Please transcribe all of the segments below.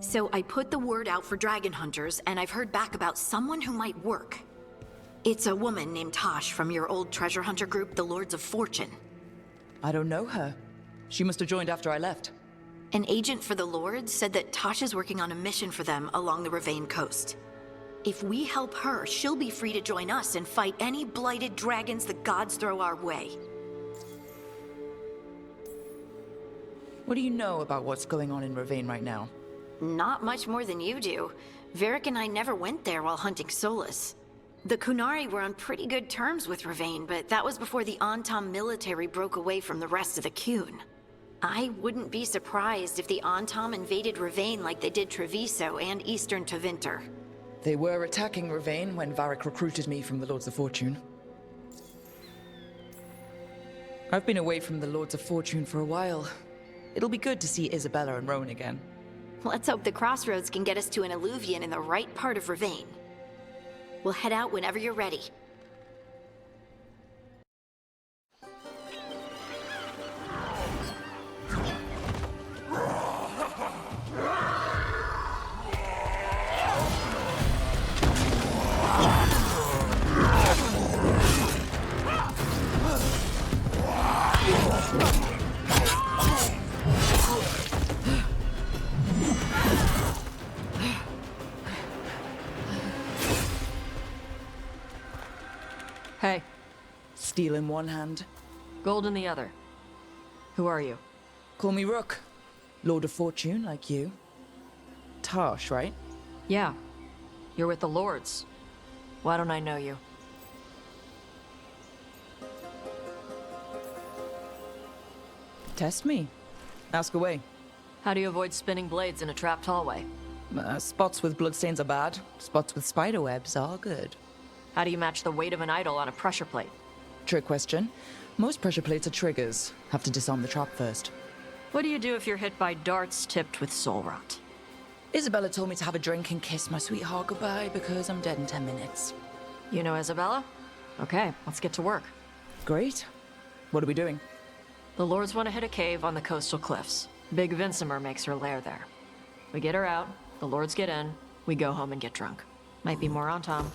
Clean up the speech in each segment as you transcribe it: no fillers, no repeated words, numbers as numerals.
So I put the word out for dragon hunters, and I've heard back about someone who might work. It's a woman named Taash from your old treasure hunter group, the Lords of Fortune. I don't know her. She must have joined after I left. An agent for the Lords said that Taash is working on a mission for them along the Ravane coast. If we help her, she'll be free to join us and fight any blighted dragons the gods throw our way. What do you know about what's going on in Ravane right now? Not much more than you do. Varric and I never went there while hunting Solus. The Qunari were on pretty good terms with Ravane, but that was before the Antam military broke away from the rest of the Qun. I wouldn't be surprised if the Antam invaded Ravane like they did Treviso and Eastern Tevinter. They were attacking Ravane when Varric recruited me from the Lords of Fortune. I've been away from the Lords of Fortune for a while. It'll be good to see Isabella and Rowan again. Let's hope the crossroads can get us to an alluvion in the right part of Ravane. We'll head out whenever you're ready. Hey. Steel in one hand. Gold in the other. Who are you? Call me Rook. Lord of Fortune, like you. Taash, right? Yeah. You're with the Lords. Why don't I know you? Test me. Ask away. How do you avoid spinning blades in a trapped hallway? Spots with bloodstains are bad. Spots with spiderwebs are good. How do you match the weight of an idol on a pressure plate? Trick question. Most pressure plates are triggers. Have to disarm the trap first. What do you do if you're hit by darts tipped with soul rot? Isabella told me to have a drink and kiss my sweetheart goodbye because I'm dead in 10 minutes. You know Isabella? Okay, let's get to work. Great. What are we doing? The Lords want to hit a cave on the coastal cliffs. Big Vincimer makes her lair there. We get her out, the Lords get in, we go home and get drunk. Might be more on Tom.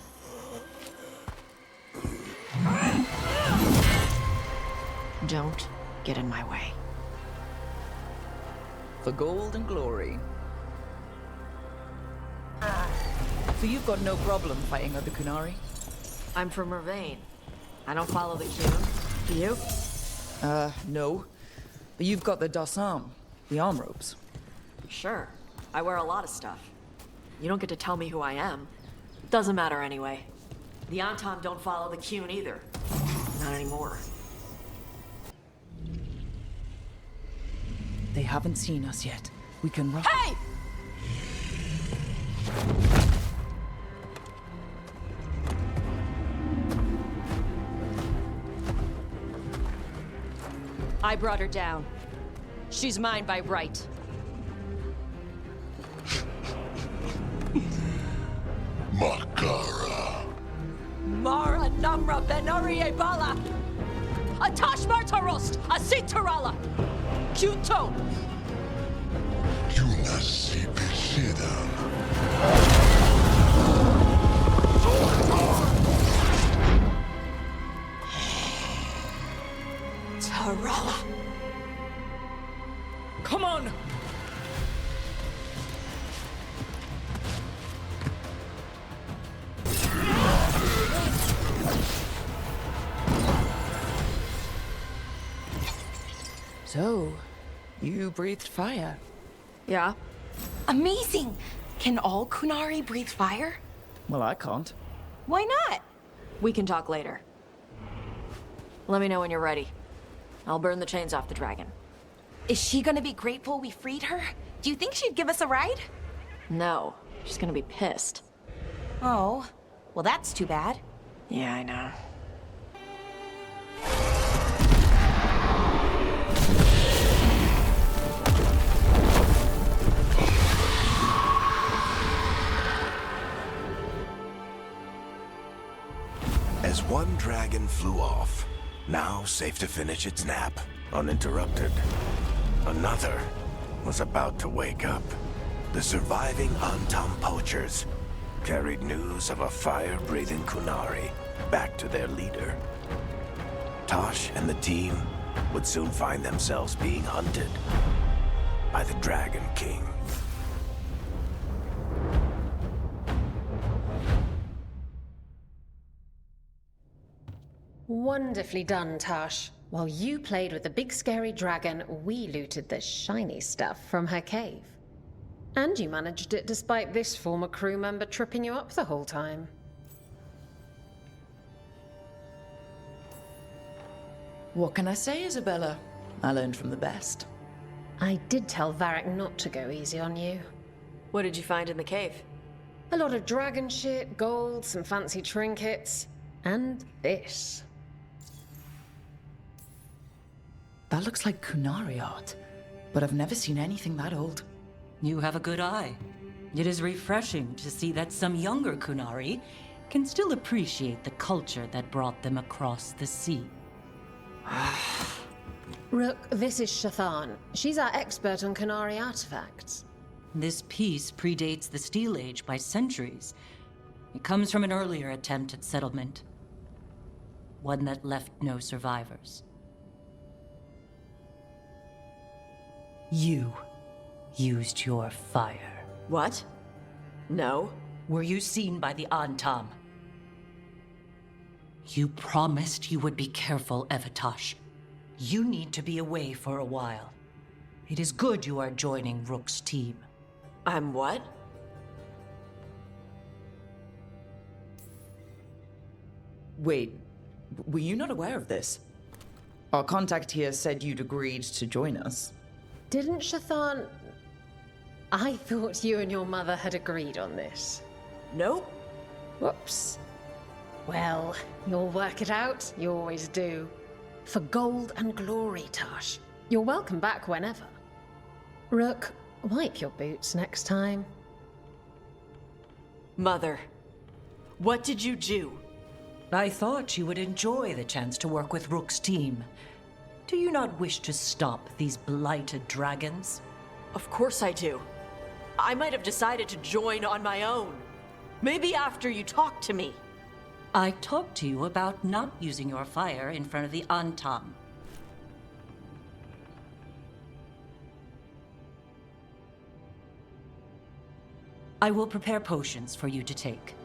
Don't get in my way. For gold and glory. So you've got no problem fighting other Qunari? I'm from Ravane. I don't follow the Qun. Do you? No. But you've got the Dasam, the arm ropes. Sure. I wear a lot of stuff. You don't get to tell me who I am. Doesn't matter anyway. The Antam don't follow the Qun either. Not anymore. They haven't seen us yet. We can run. Hey! I brought her down. She's mine by right. Makara. Mara Namra Benori Bala! Atash Martarost! Asitarala! Kyuto! Yunasi Bishida. Tarala! Come on! So, you breathed fire. Yeah? Amazing! Can all Qunari breathe fire? Well, I can't. Why not? We can talk later. Let me know when you're ready. I'll burn the chains off the dragon. Is she gonna be grateful we freed her? Do you think she'd give us a ride? No, she's gonna be pissed. Oh, well that's too bad. Yeah, I know. As one dragon flew off, now safe to finish its nap, uninterrupted, another was about to wake up. The surviving Antam poachers carried news of a fire-breathing Qunari back to their leader. Taash and the team would soon find themselves being hunted by the Dragon King. Wonderfully done, Taash. While you played with the big scary dragon, we looted the shiny stuff from her cave. And you managed it despite this former crew member tripping you up the whole time. What can I say, Isabella? I learned from the best. I did tell Varric not to go easy on you. What did you find in the cave? A lot of dragon shit, gold, some fancy trinkets, and this. That looks like Qunari art, but I've never seen anything that old. You have a good eye. It is refreshing to see that some younger Qunari can still appreciate the culture that brought them across the sea. Rook, this is Shathann. She's our expert on Qunari artifacts. This piece predates the Steel Age by centuries. It comes from an earlier attempt at settlement. One that left no survivors. You used your fire. What? No. Were you seen by the Antam? You promised you would be careful, Evatash. You need to be away for a while. It is good you are joining Rook's team. I'm what? Wait, were you not aware of this? Our contact here said you'd agreed to join us. Didn't Shathann... I thought you and your mother had agreed on this. Nope. Whoops. Well, you'll work it out. You always do. For gold and glory, Taash. You're welcome back whenever. Rook, wipe your boots next time. Mother, what did you do? I thought you would enjoy the chance to work with Rook's team. Do you not wish to stop these blighted dragons? Of course I do. I might have decided to join on my own. Maybe after you talked to me. I talked to you about not using your fire in front of the Antam. I will prepare potions for you to take.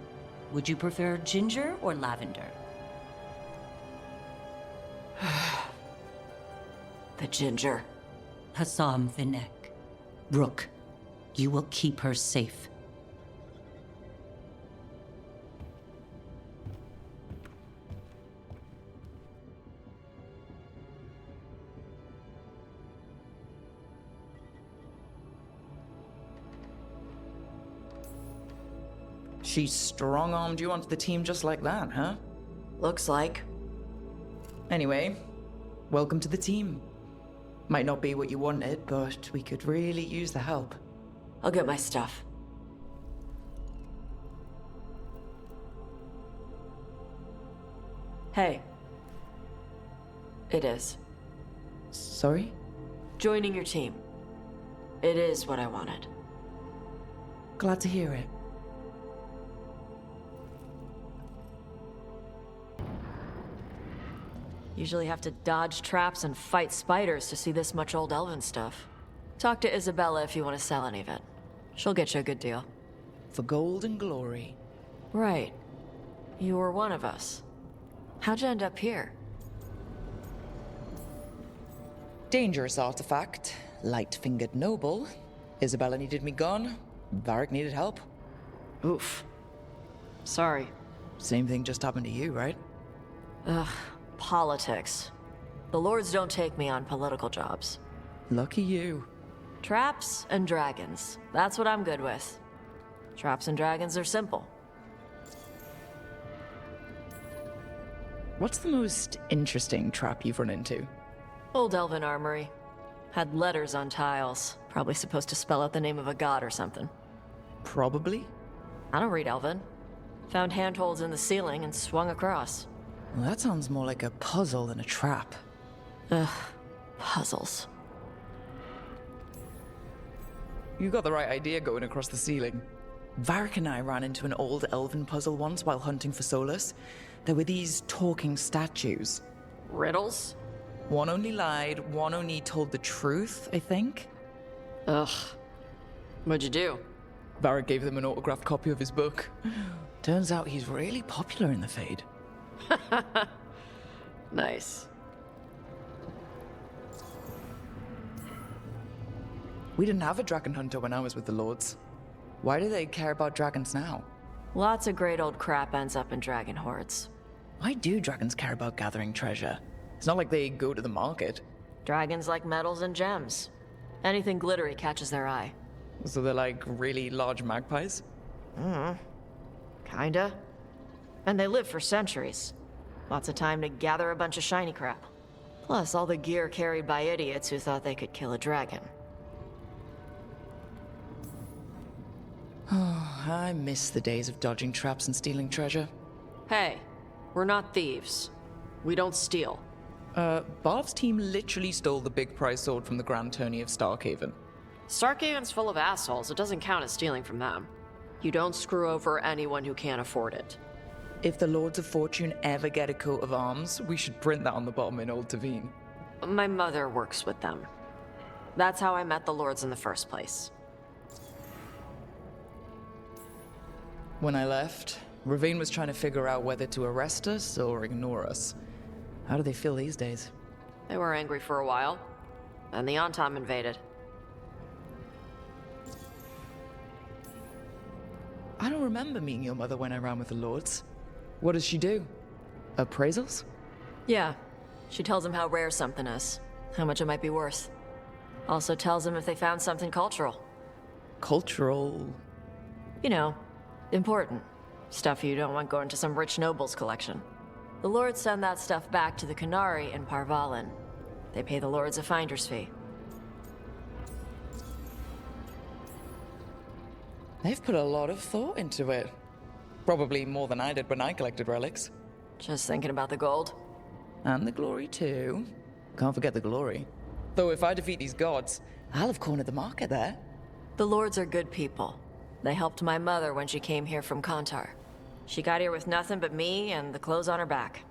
Would you prefer ginger or lavender? The ginger. Hassam Vinek. Rook, you will keep her safe. She strong-armed you onto the team just like that, huh? Looks like. Anyway, welcome to the team. Might not be what you wanted, but we could really use the help. I'll get my stuff. Hey. It is. Sorry? Joining your team. It is what I wanted. Glad to hear it. Usually have to dodge traps and fight spiders to see this much old elven stuff. Talk to Isabella if you want to sell any of it. She'll get you a good deal. For gold and glory. Right. You were one of us. How'd you end up here? Dangerous artifact. Light-fingered noble. Isabella needed me gone. Varric needed help. Oof. Sorry. Same thing just happened to you, right? Ugh. Politics. The lords don't take me on political jobs. Lucky you. Traps and dragons. That's what I'm good with. Traps and dragons are simple. What's the most interesting trap you've run into? Old elven armory. Had letters on tiles. Probably supposed to spell out the name of a god or something. Probably. I don't read elven. Found handholds in the ceiling and swung across. Well, that sounds more like a puzzle than a trap. Ugh. Puzzles. You got the right idea going across the ceiling. Varric and I ran into an old elven puzzle once while hunting for Solus. There were these talking statues. Riddles? One only lied, one only told the truth, I think. Ugh. What'd you do? Varric gave them an autographed copy of his book. Turns out he's really popular in the Fade. Nice. We didn't have a dragon hunter when I was with the Lords. Why do they care about dragons now? Lots of great old crap ends up in dragon hordes. Why do dragons care about gathering treasure? It's not like they go to the market. Dragons like metals and gems. Anything glittery catches their eye. So they're like really large magpies? Kinda. And they live for centuries. Lots of time to gather a bunch of shiny crap. Plus all the gear carried by idiots who thought they could kill a dragon. I miss the days of dodging traps and stealing treasure. Hey, we're not thieves. We don't steal. Barb's team literally stole the big prize sword from the Grand Tourney of Starkhaven. Starkhaven's full of assholes. It doesn't count as stealing from them. You don't screw over anyone who can't afford it. If the Lords of Fortune ever get a coat of arms, we should print that on the bottom in Old Tavine. My mother works with them. That's how I met the Lords in the first place. When I left, Ravine was trying to figure out whether to arrest us or ignore us. How do they feel these days? They were angry for a while, and the Antom invaded. I don't remember meeting your mother when I ran with the Lords. What does she do? Appraisals? Yeah, she tells them how rare something is, how much it might be worth. Also tells them if they found something cultural. Cultural? You know, important. Stuff you don't want going to some rich noble's collection. The Lords send that stuff back to the Qunari in Parvalin. They pay the Lords a finder's fee. They've put a lot of thought into it. Probably more than I did when I collected relics. Just thinking about the gold. And the glory too. Can't forget the glory. Though if I defeat these gods, I'll have cornered the market there. The Lords are good people. They helped my mother when she came here from Kontar. She got here with nothing but me and the clothes on her back.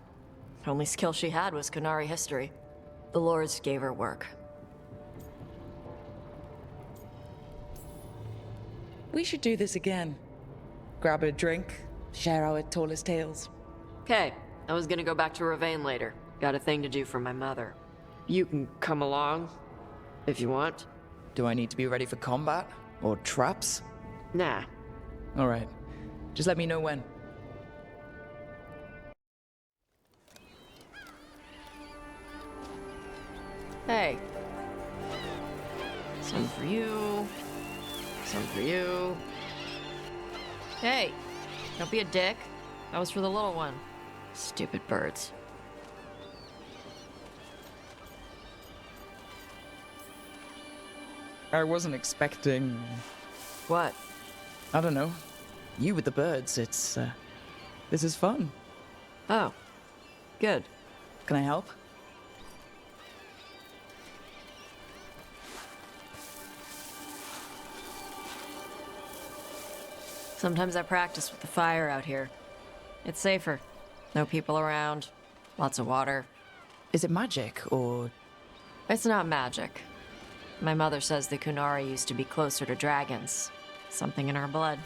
Only skill she had was Qunari history. The Lords gave her work. We should do this again. Grab a drink, share our tallest tales. Okay, I was gonna go back to Ravane later. Got a thing to do for my mother. You can come along, if you want. Do I need to be ready for combat? Or traps? Nah. Alright. Just let me know when. Hey. Some for you. Some for you. Hey, don't be a dick. That was for the little one. Stupid birds. I wasn't expecting... What? I don't know. You with the birds, it's, this is fun. Oh. Good. Can I help? Sometimes I practice with the fire out here. It's safer. No people around. Lots of water. Is it magic, or... It's not magic. My mother says the Qunari used to be closer to dragons. Something in our blood.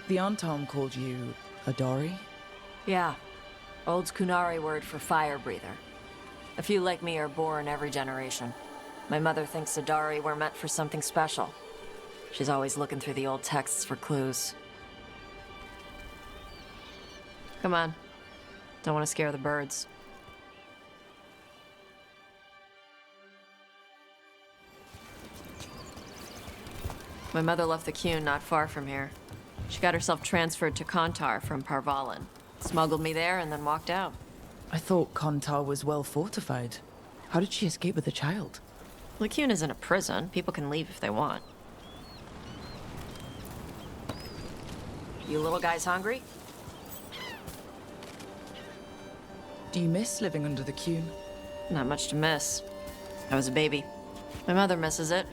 The Antom called you a Dory? Yeah. Old Qunari word for fire breather. A few like me are born every generation. My mother thinks Adari were meant for something special. She's always looking through the old texts for clues. Come on. Don't want to scare the birds. My mother left the Qun not far from here. She got herself transferred to Kontar from Parvalin. Smuggled me there and then walked out. I thought Kontar was well fortified. How did she escape with a child? The Qun isn't a prison. People can leave if they want. You little guys hungry? Do you miss living under the Qun? Not much to miss. I was a baby. My mother misses it.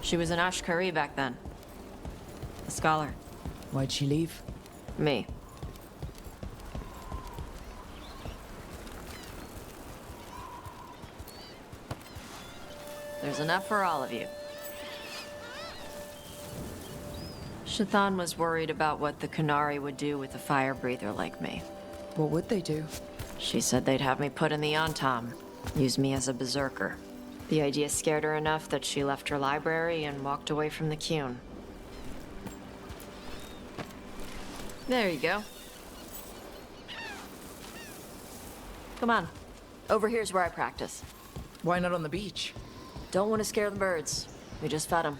She was an Ashkari back then. A scholar. Why'd she leave? Me. There's enough for all of you. Shathann was worried about what the Qunari would do with a fire breather like me. What would they do? She said they'd have me put in the Antam, use me as a berserker. The idea scared her enough that she left her library and walked away from the Qun. There you go. Come on. Over here's where I practice. Why not on the beach? Don't want to scare the birds. We just fed them.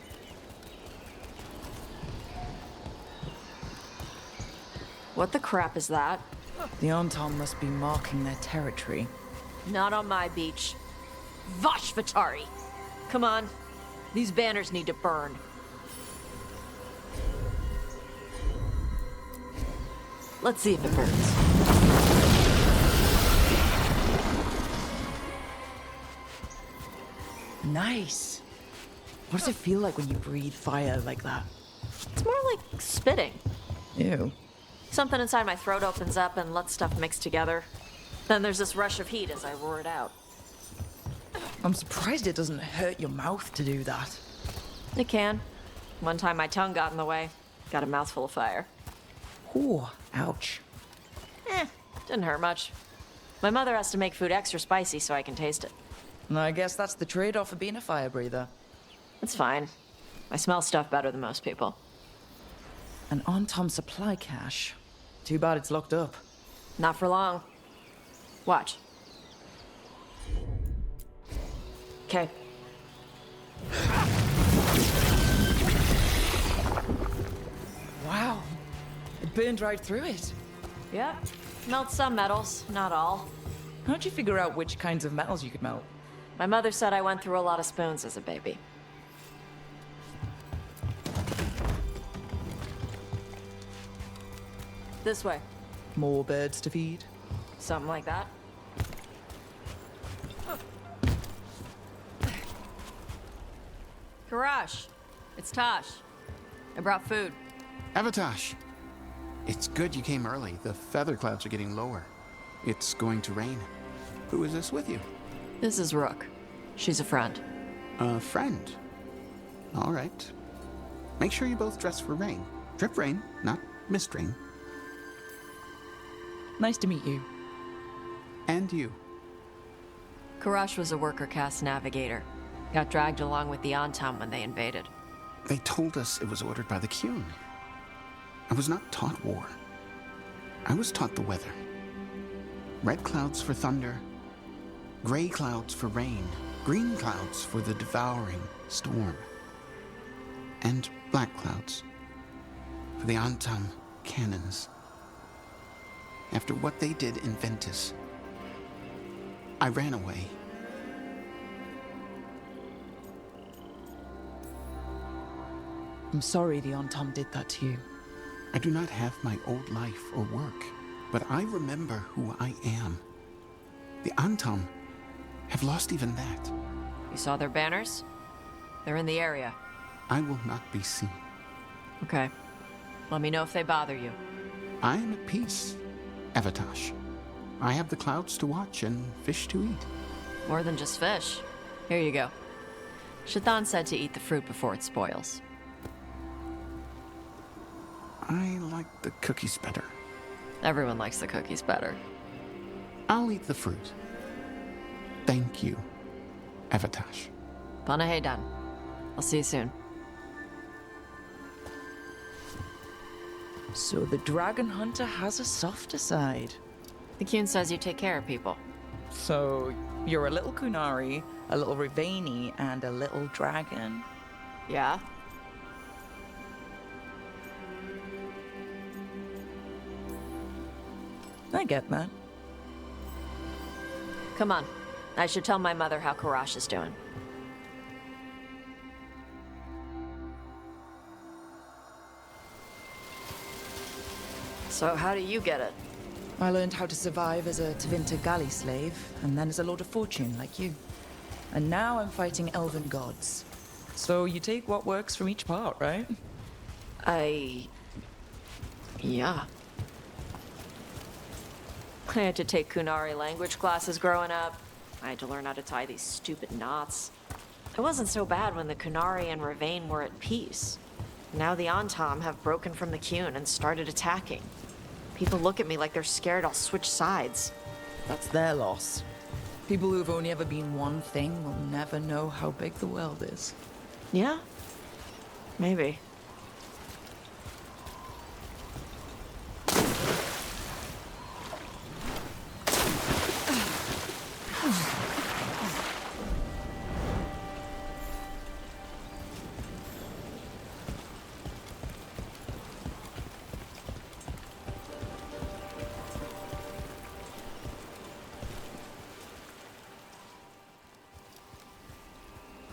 What the crap is that? The Antam must be marking their territory. Not on my beach. Vosh Vatari! Come on. These banners need to burn. Let's see if it burns. Nice. What does it feel like when you breathe fire like that? It's more like spitting. Ew. Something inside my throat opens up and lets stuff mix together. Then there's this rush of heat as I roar it out. I'm surprised it doesn't hurt your mouth to do that. It can. One time my tongue got in the way. Got a mouthful of fire. Ooh, ouch. Didn't hurt much. My mother has to make food extra spicy so I can taste it. And I guess that's the trade-off of being a fire breather. It's fine. I smell stuff better than most people. An Antam supply cache. Too bad it's locked up. Not for long. Watch. Okay. Wow. It burned right through it. Yep. Melt some metals, not all. How'd you figure out which kinds of metals you could melt? My mother said I went through a lot of spoons as a baby. This way. More birds to feed? Something like that. Karash, it's Taash. I brought food. Avatash! It's good you came early. The feather clouds are getting lower. It's going to rain. Who is this with you? This is Rook. She's a friend. A friend. All right. Make sure you both dress for rain. Drip rain, not mist rain. Nice to meet you. And you. Karash was a worker caste navigator. Got dragged along with the Antam when they invaded. They told us it was ordered by the Qun. I was not taught war. I was taught the weather. Red clouds for thunder, gray clouds for rain, green clouds for the devouring storm, and black clouds for the Antam cannons. After what they did in Ventus, I ran away. I'm sorry the Antam did that to you. I do not have my old life or work, but I remember who I am. The Antam have lost even that. You saw their banners? They're in the area. I will not be seen. Okay. Let me know if they bother you. I am at peace, Avatash. I have the clouds to watch and fish to eat. More than just fish. Here you go. Shathann said to eat the fruit before it spoils. I like the cookies better. Everyone likes the cookies better. I'll eat the fruit. Thank you, Avatash. Panahedan. I'll see you soon. So the dragon hunter has a softer side. The Qun says you take care of people. So you're a little Qunari, a little Rivani, and a little dragon? Yeah? I get that. Come on. I should tell my mother how Karash is doing. So how do you get it? I learned how to survive as a Tevinter galley slave, and then as a Lord of Fortune like you. And now I'm fighting elven gods. So you take what works from each part, right? Yeah. I had to take Qunari language classes growing up. I had to learn how to tie these stupid knots. It wasn't so bad when the Qunari and Ravain were at peace. Now the Antam have broken from the Qun and started attacking. People look at me like they're scared I'll switch sides. That's their loss. People who've only ever been one thing will never know how big the world is. Yeah? Maybe.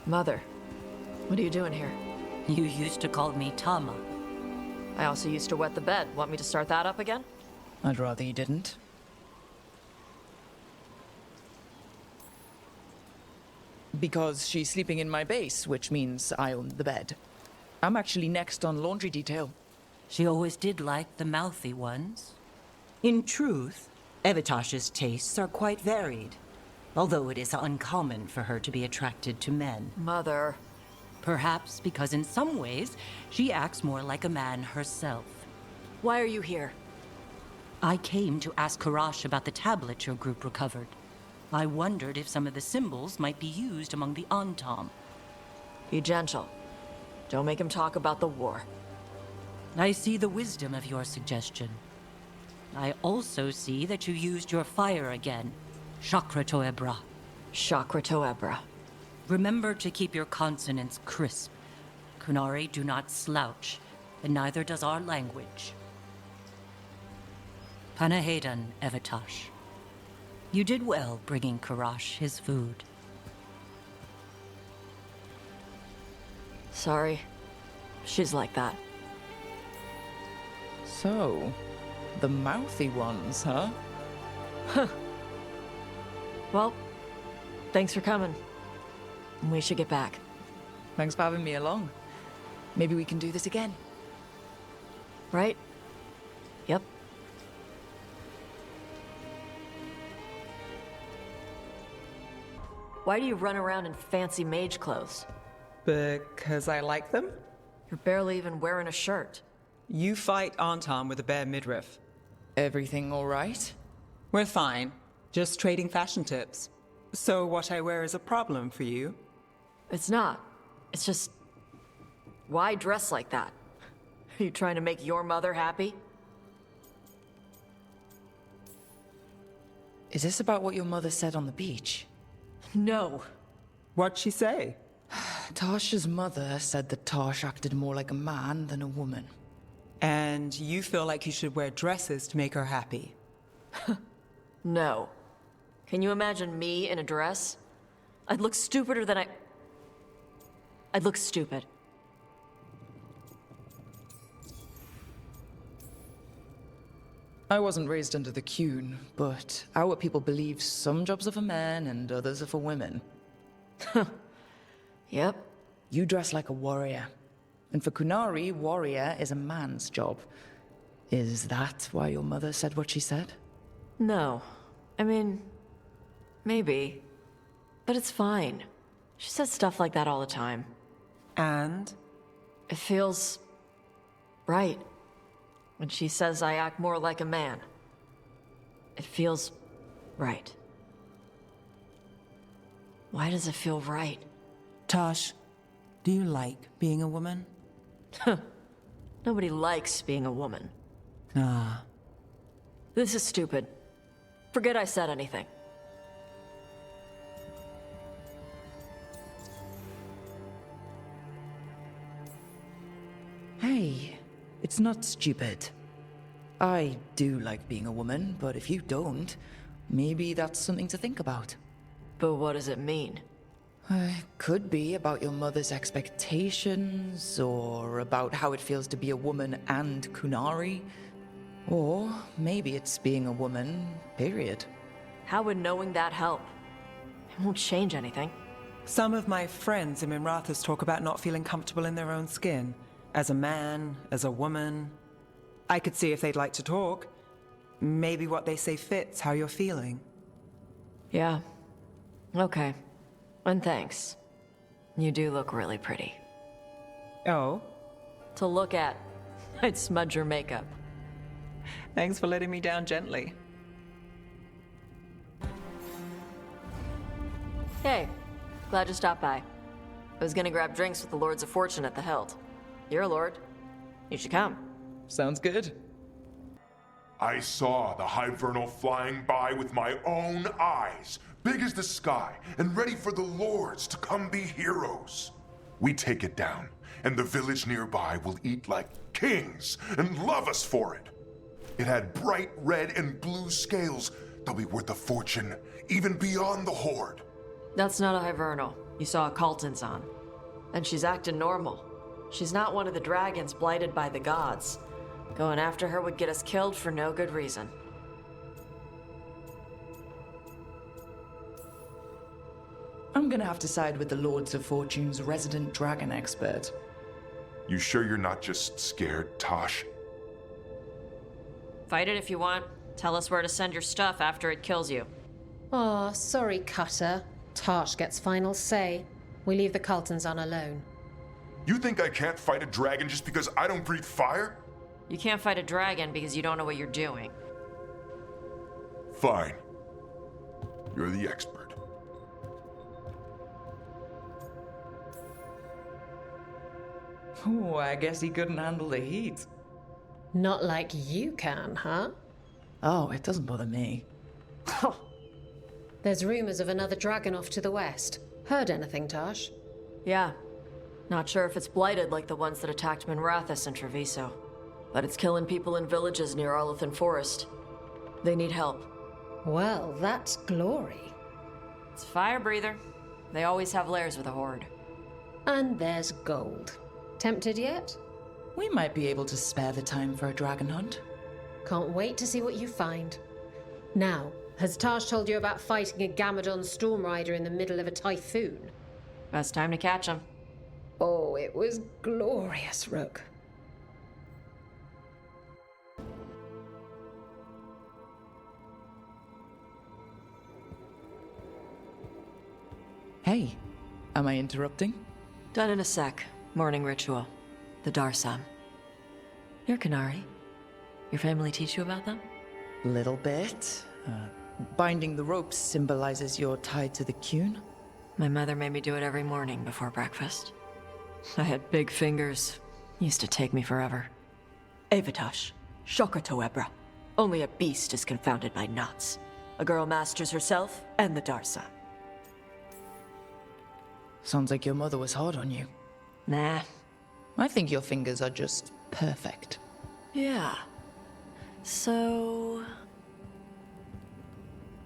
Mother, what are you doing here? You used to call me Tama. I also used to wet the bed. Want me to start that up again? I'd rather you didn't. Because she's sleeping in my base, which means I own the bed. I'm actually next on laundry detail. She always did like the mouthy ones. In truth, Evitash's tastes are quite varied, although it is uncommon for her to be attracted to men. Mother. Perhaps because in some ways, she acts more like a man herself. Why are you here? I came to ask Karash about the tablet your group recovered. I wondered if some of the symbols might be used among the Antam. Be gentle. Don't make him talk about the war. I see the wisdom of your suggestion. I also see that you used your fire again. Chakra Toebra. Chakra Toebra. Remember to keep your consonants crisp. Qunari do not slouch, and neither does our language. Panahedan, Evitash. You did well bringing Karash his food. Sorry. She's like that. So, the mouthy ones, huh? Well, thanks for coming. We should get back. Thanks for having me along. Maybe we can do this again. Right? Yep. Why do you run around in fancy mage clothes? Because I like them? You're barely even wearing a shirt. You fight Antam with a bare midriff. Everything all right? We're fine. Just trading fashion tips. So what I wear is a problem for you? It's not. It's just... Why dress like that? Are you trying to make your mother happy? Is this about what your mother said on the beach? No. What'd she say? Tash's mother said that Tash acted more like a man than a woman. And you feel like you should wear dresses to make her happy? No. Can you imagine me in a dress? I'd look stupider than I'd look stupid. I wasn't raised under the Qun, but our people believe some jobs are for men and others are for women. Yep. You dress like a warrior. And for Qunari, warrior is a man's job. Is that why your mother said what she said? No. I mean, maybe. But it's fine. She says stuff like that all the time. And? It feels... right. When she says I act more like a man. It feels... right. Why does it feel right? Tash, do you like being a woman? Nobody likes being a woman. Ah. This is stupid. Forget I said anything. Hey, it's not stupid. I do like being a woman, but if you don't, maybe that's something to think about. But what does it mean? It could be about your mother's expectations, or about how it feels to be a woman and Qunari. Or maybe it's being a woman, period. How would knowing that help? It won't change anything. Some of my friends in Minrathous talk about not feeling comfortable in their own skin. As a man, as a woman. I could see if they'd like to talk. Maybe what they say fits how you're feeling. Yeah. Okay. And thanks. You do look really pretty. Oh? To look at. I'd smudge your makeup. Thanks for letting me down gently. Hey, glad you stopped by. I was gonna grab drinks with the Lords of Fortune at the Hilt. You're a lord. You should come. Sounds good. I saw the Hivernal flying by with my own eyes, big as the sky, and ready for the lords to come be heroes. We take it down, and the village nearby will eat like kings and love us for it. It had bright red and blue scales. They'll be worth a fortune, even beyond the Horde. That's not a Hivernal. You saw a Calton's on. And she's acting normal. She's not one of the dragons blighted by the gods. Going after her would get us killed for no good reason. I'm gonna have to side with the Lords of Fortune's resident dragon expert. You sure you're not just scared, Taash? Fight it if you want. Tell us where to send your stuff after it kills you. Aw, sorry, Cutter. Taash gets final say. We leave the Caltons on alone. You think I can't fight a dragon just because I don't breathe fire? You can't fight a dragon because you don't know what you're doing. Fine. You're the expert. Oh, I guess he couldn't handle the heat. Not like you can, huh? Oh, it doesn't bother me. There's rumors of another dragon off to the west. Heard anything, Taash? Yeah. Not sure if it's blighted like the ones that attacked Minrathous and Treviso. But it's killing people in villages near Arlethan Forest. They need help. Well, that's glory. It's fire breather. They always have lairs with a horde. And there's gold. Tempted yet? We might be able to spare the time for a dragon hunt. Can't wait to see what you find. Now, has Taash told you about fighting a Gamadon Stormrider in the middle of a typhoon? Best time to catch him. Oh, it was glorious, Rook. Hey, am I interrupting? Done in a sec. Morning ritual. The Darsam. You're Qunari. Your family teach you about them? Little bit. Binding the ropes symbolizes you're tied to the Qun. My mother made me do it every morning before breakfast. I had big fingers. Used to take me forever. Evitash. Shokatoebra. Only a beast is confounded by knots. A girl masters herself and the Darsam. Sounds like your mother was hard on you. Nah. I think your fingers are just perfect. Yeah. So...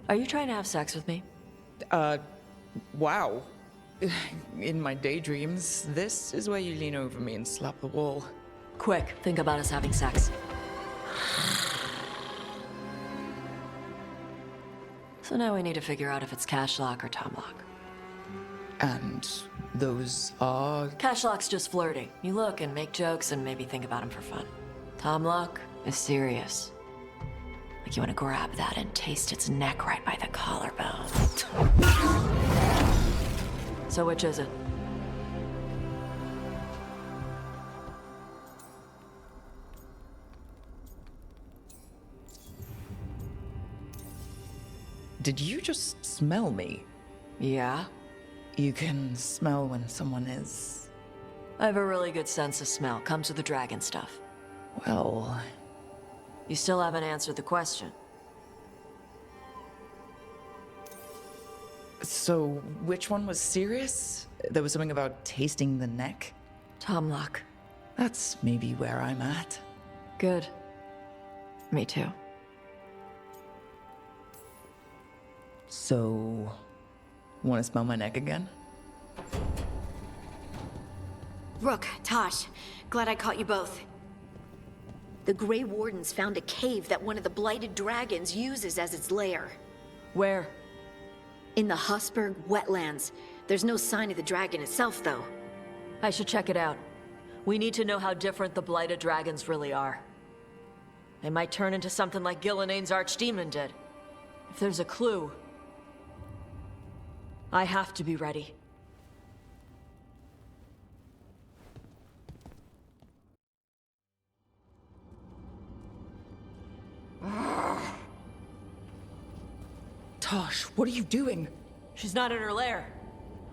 Are you trying to have sex with me? Wow. In my daydreams, this is where you lean over me and slap the wall. Quick, think about us having sex. So now we need to figure out if it's Cashlock or Tomlock. And those are... Cashlock's just flirting. You look and make jokes and maybe think about him for fun. Tomlock is serious. Like you want to grab that and taste its neck right by the collarbone. So which is it? Did you just smell me? Yeah? You can smell when someone is... I have a really good sense of smell. Comes with the dragon stuff. Well... You still haven't answered the question. So, which one was serious? There was something about tasting the neck? Tomlock. That's maybe where I'm at. Good. Me too. So... Want to smell my neck again? Rook, Taash, glad I caught you both. The Grey Wardens found a cave that one of the blighted dragons uses as its lair. Where? In the Husberg wetlands. There's no sign of the dragon itself, though. I should check it out. We need to know how different the blighted dragons really are. They might turn into something like Gillenane's archdemon did. If there's a clue, I have to be ready. Taash, what are you doing? She's not in her lair.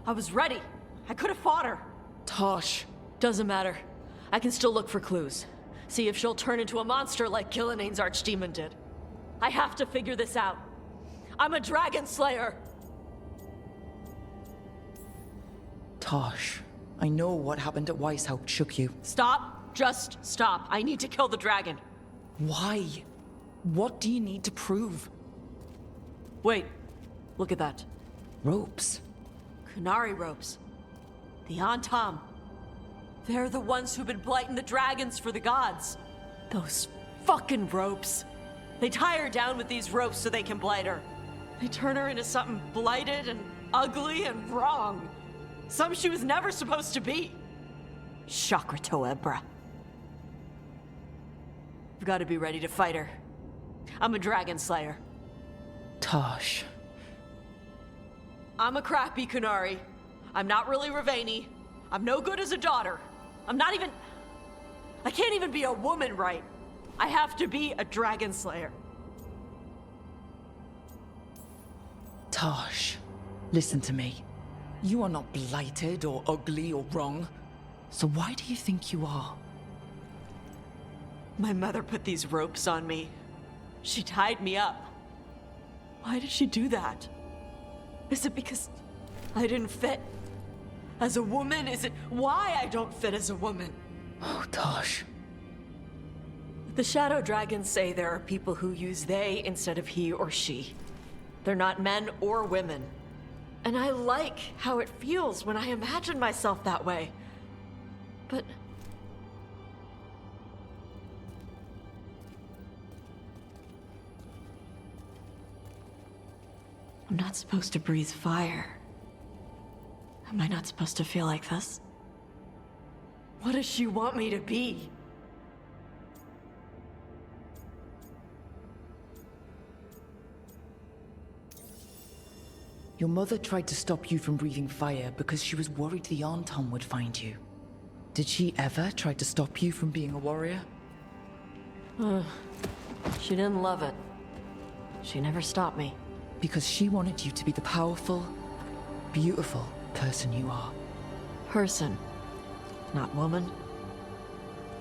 I was ready. I could have fought her. Taash. Doesn't matter. I can still look for clues. See if she'll turn into a monster like Gillenane's archdemon did. I have to figure this out. I'm a dragon slayer. Taash, I know what happened at Weishaupt shook you. Stop. Just stop. I need to kill the dragon. Why? What do you need to prove? Wait. Look at that. Ropes. Qunari ropes. The Antam. They're the ones who've been blighting the dragons for the gods. Those fucking ropes. They tie her down with these ropes so they can blight her. They turn her into something blighted and ugly and wrong. Something she was never supposed to be. Chakra Toebra. I've got to be ready to fight her. I'm a dragon slayer. Taash. I'm a crappy Qunari. I'm not really Ravani. I'm no good as a daughter. I can't even be a woman right. I have to be a dragon slayer. Taash, listen to me. You are not blighted or ugly or wrong. So why do you think you are? My mother put these ropes on me. She tied me up. Why did she do that? Is it because I didn't fit? As a woman, is it why I don't fit as a woman? Oh, Taash. The Shadow Dragons say there are people who use they instead of he or she. They're not men or women. And I like how it feels when I imagine myself that way. But I'm not supposed to breathe fire. Am I not supposed to feel like this? What does she want me to be? Your mother tried to stop you from breathing fire because she was worried the Antam would find you. Did she ever try to stop you from being a warrior? She didn't love it. She never stopped me. Because she wanted you to be the powerful, beautiful person you are. Person, not woman.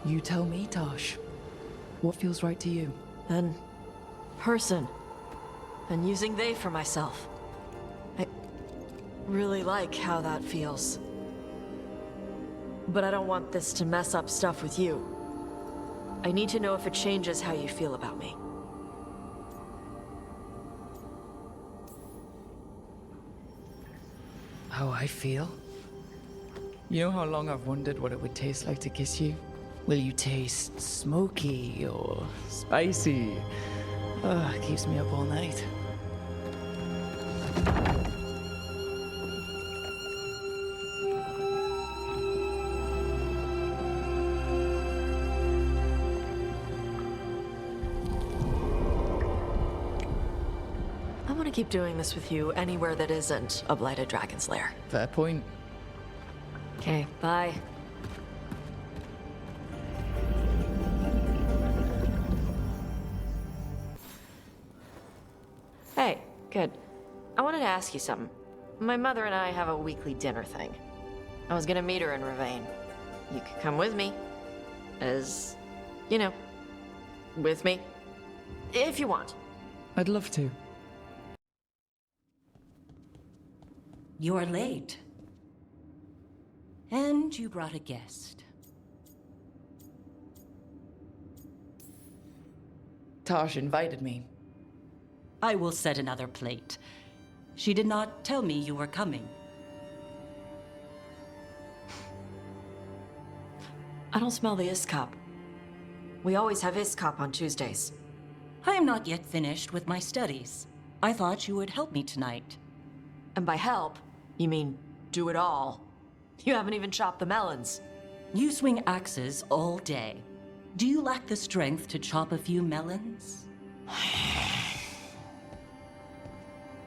You tell me, Taash. What feels right to you? Then, person. And using they for myself. I really like how that feels. But I don't want this to mess up stuff with you. I need to know if it changes how you feel about me. How I feel? You know how long I've wondered what it would taste like to kiss you? Will you taste smoky or spicy? It keeps me up all night. I want to keep doing this with you anywhere that isn't a blighted dragon's lair. Fair point. Okay, bye. Hey, good. I wanted to ask you something. My mother and I have a weekly dinner thing. I was gonna meet her in Ravane. You could come with me. As, you know, with me. If you want. I'd love to. You're late. And you brought a guest. Taash invited me. I will set another plate. She did not tell me you were coming. I don't smell the Iskop. We always have Iskop on Tuesdays. I am not yet finished with my studies. I thought you would help me tonight. And by help, you mean do it all. You haven't even chopped the melons. You swing axes all day. Do you lack the strength to chop a few melons?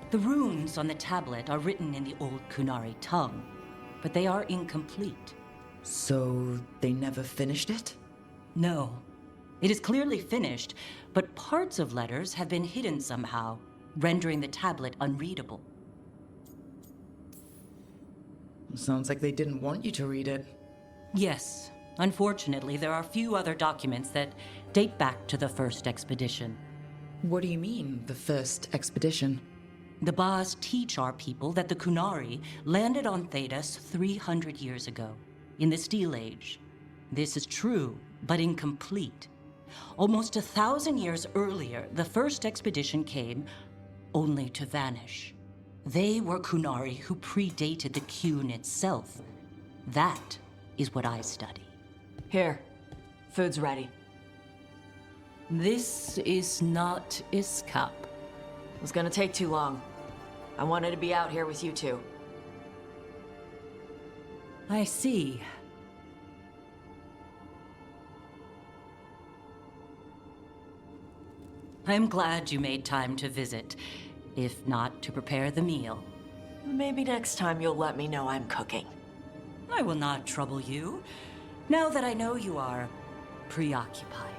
The runes on the tablet are written in the old Qunari tongue, but they are incomplete. So they never finished it? No. It is clearly finished, but parts of letters have been hidden somehow, rendering the tablet unreadable. Sounds like they didn't want you to read it. Yes. Unfortunately, there are few other documents that date back to the first expedition. What do you mean, the first expedition? The Baas teach our people that the Qunari landed on Thedas 300 years ago, in the Steel Age. This is true, but incomplete. Almost 1,000 years earlier, the first expedition came only to vanish. They were Qunari who predated the Qun itself. That is what I study. Here, food's ready. This is not Iskap. It was gonna take too long. I wanted to be out here with you two. I see. I'm glad you made time to visit, if not to prepare the meal. Maybe next time you'll let me know I'm cooking. I will not trouble you, now that I know you are preoccupied.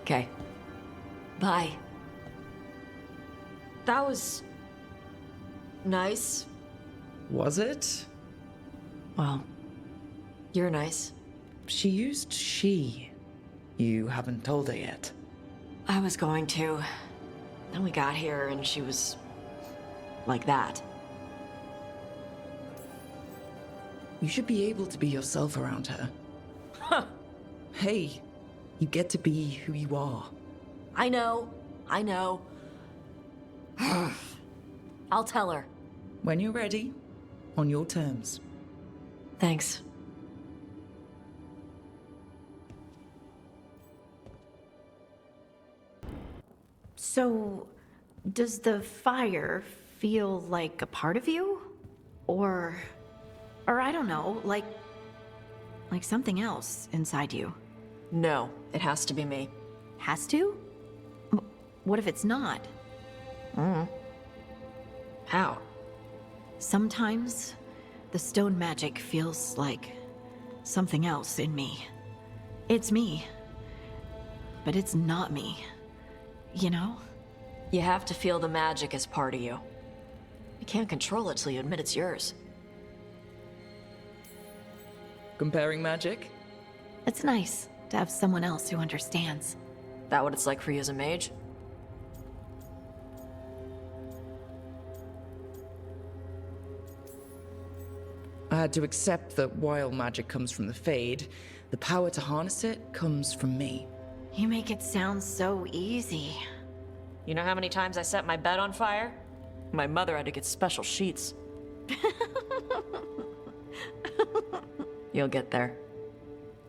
Okay. Bye. That was... nice. Was it? Well, you're nice. She used she. You haven't told her yet. I was going to. Then we got here and she was... like that. You should be able to be yourself around her. Huh. Hey, you get to be who you are. I know. I'll tell her. When you're ready, on your terms. Thanks. So, does the fire feel like a part of you? Or I don't know, like something else inside you? No, it has to be me. Has to? What if it's not? How? Sometimes the stone magic feels like something else in me. It's me, but it's not me. You know? You have to feel the magic as part of you. You can't control it till you admit it's yours. Comparing magic? It's nice to have someone else who understands. That what it's like for you as a mage? I had to accept that while magic comes from the Fade, the power to harness it comes from me. You make it sound so easy. You know how many times I set my bed on fire? My mother had to get special sheets. You'll get there.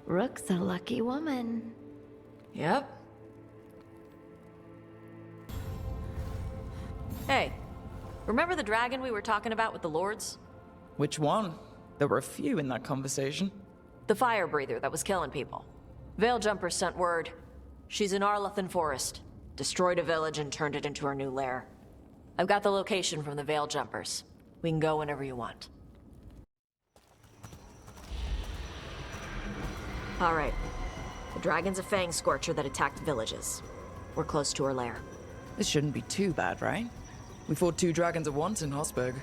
Rook's a lucky woman. Yep. Hey, remember the dragon we were talking about with the lords? Which one? There were a few in that conversation. The fire breather that was killing people. Veiljumpers sent word. She's in Arlathan Forest. Destroyed a village and turned it into her new lair. I've got the location from the Veiljumpers. We can go whenever you want. All right. The dragon's a Fangscorcher that attacked villages. We're close to her lair. This shouldn't be too bad, right? We fought 2 dragons at once in Hossberg.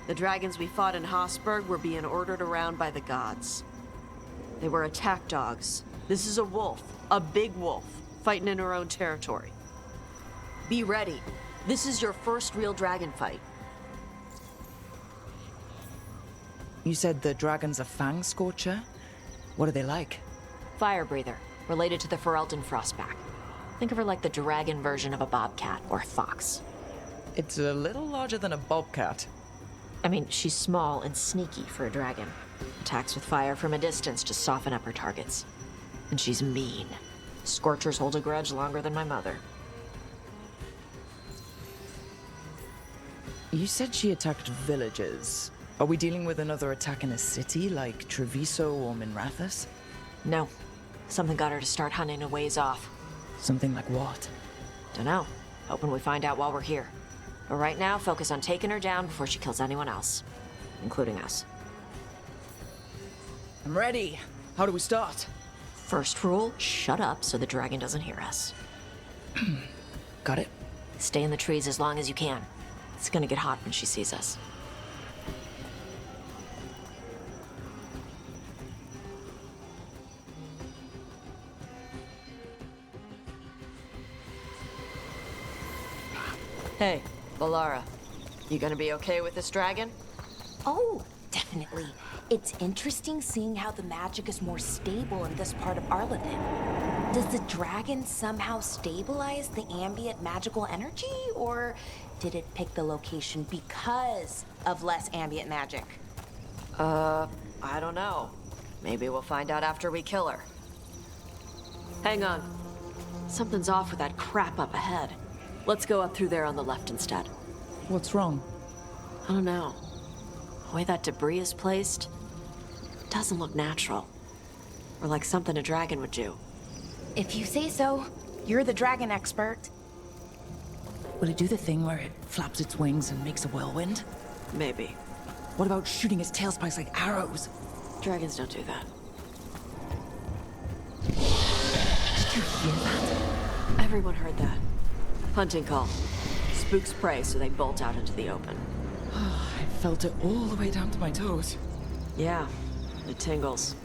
The dragons we fought in Hossberg were being ordered around by the gods. They were attack dogs. This is a wolf, a big wolf, fighting in her own territory. Be ready. This is your first real dragon fight. You said the dragon's a Fangscorcher? What are they like? Fire breather, related to the Ferelden Frostback. Think of her like the dragon version of a bobcat or a fox. It's a little larger than a bobcat. I mean, she's small and sneaky for a dragon. Attacks with fire from a distance to soften up her targets. And she's mean. Scorchers hold a grudge longer than my mother. You said she attacked villages. Are we dealing with another attack in a city like Treviso or Minrathous? No. Something got her to start hunting a ways off. Something like what? Dunno. Hoping we find out while we're here. But right now, focus on taking her down before she kills anyone else. Including us. I'm ready. How do we start? First rule, shut up so the dragon doesn't hear us. Got it. Stay in the trees as long as you can. It's gonna get hot when she sees us. Hey, Valara. You gonna be okay with this dragon? Oh, definitely. It's interesting seeing how the magic is more stable in this part of Arlathan. Does the dragon somehow stabilize the ambient magical energy, or did it pick the location because of less ambient magic? I don't know. Maybe we'll find out after we kill her. Hang on. Something's off with that crap up ahead. Let's go up through there on the left instead. What's wrong? I don't know. The way that debris is placed doesn't look natural. Or like something a dragon would do. If you say so, you're the dragon expert. Will it do the thing where it flaps its wings and makes a whirlwind? Maybe. What about shooting its tail spikes like arrows? Dragons don't do that. Did you hear that? Everyone heard that. Hunting call. Spooks prey, so they bolt out into the open. I felt it all the way down to my toes. Yeah, it tingles.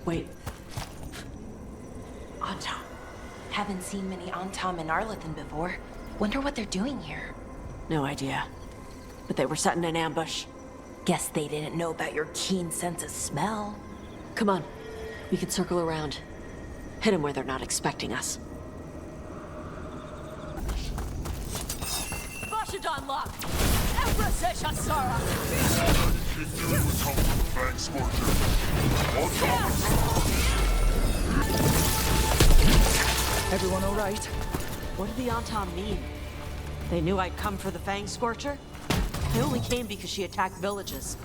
Wait. Antom. Haven't seen many Antom in Arlathan before. Wonder what they're doing here. No idea. But they were setting an ambush. Guess they didn't know about your keen sense of smell. Come on. We can circle around. Hit them where they're not expecting us. Bashadon lock! Empress Shasara! Everyone all right? What did the Antom mean? They knew I'd come for the Fangscorcher? I only came because she attacked villages.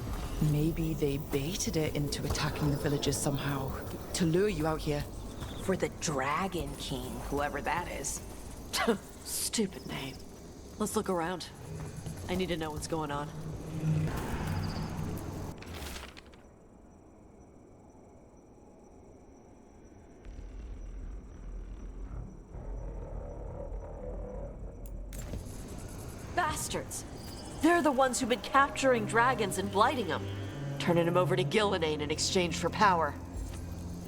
Maybe they baited it into attacking the villages somehow, to lure you out here. For the Dragon King, whoever that is. Stupid name. Let's look around. I need to know what's going on. Bastards! They're the ones who've been capturing dragons and blighting them, turning them over to Gillinane in exchange for power.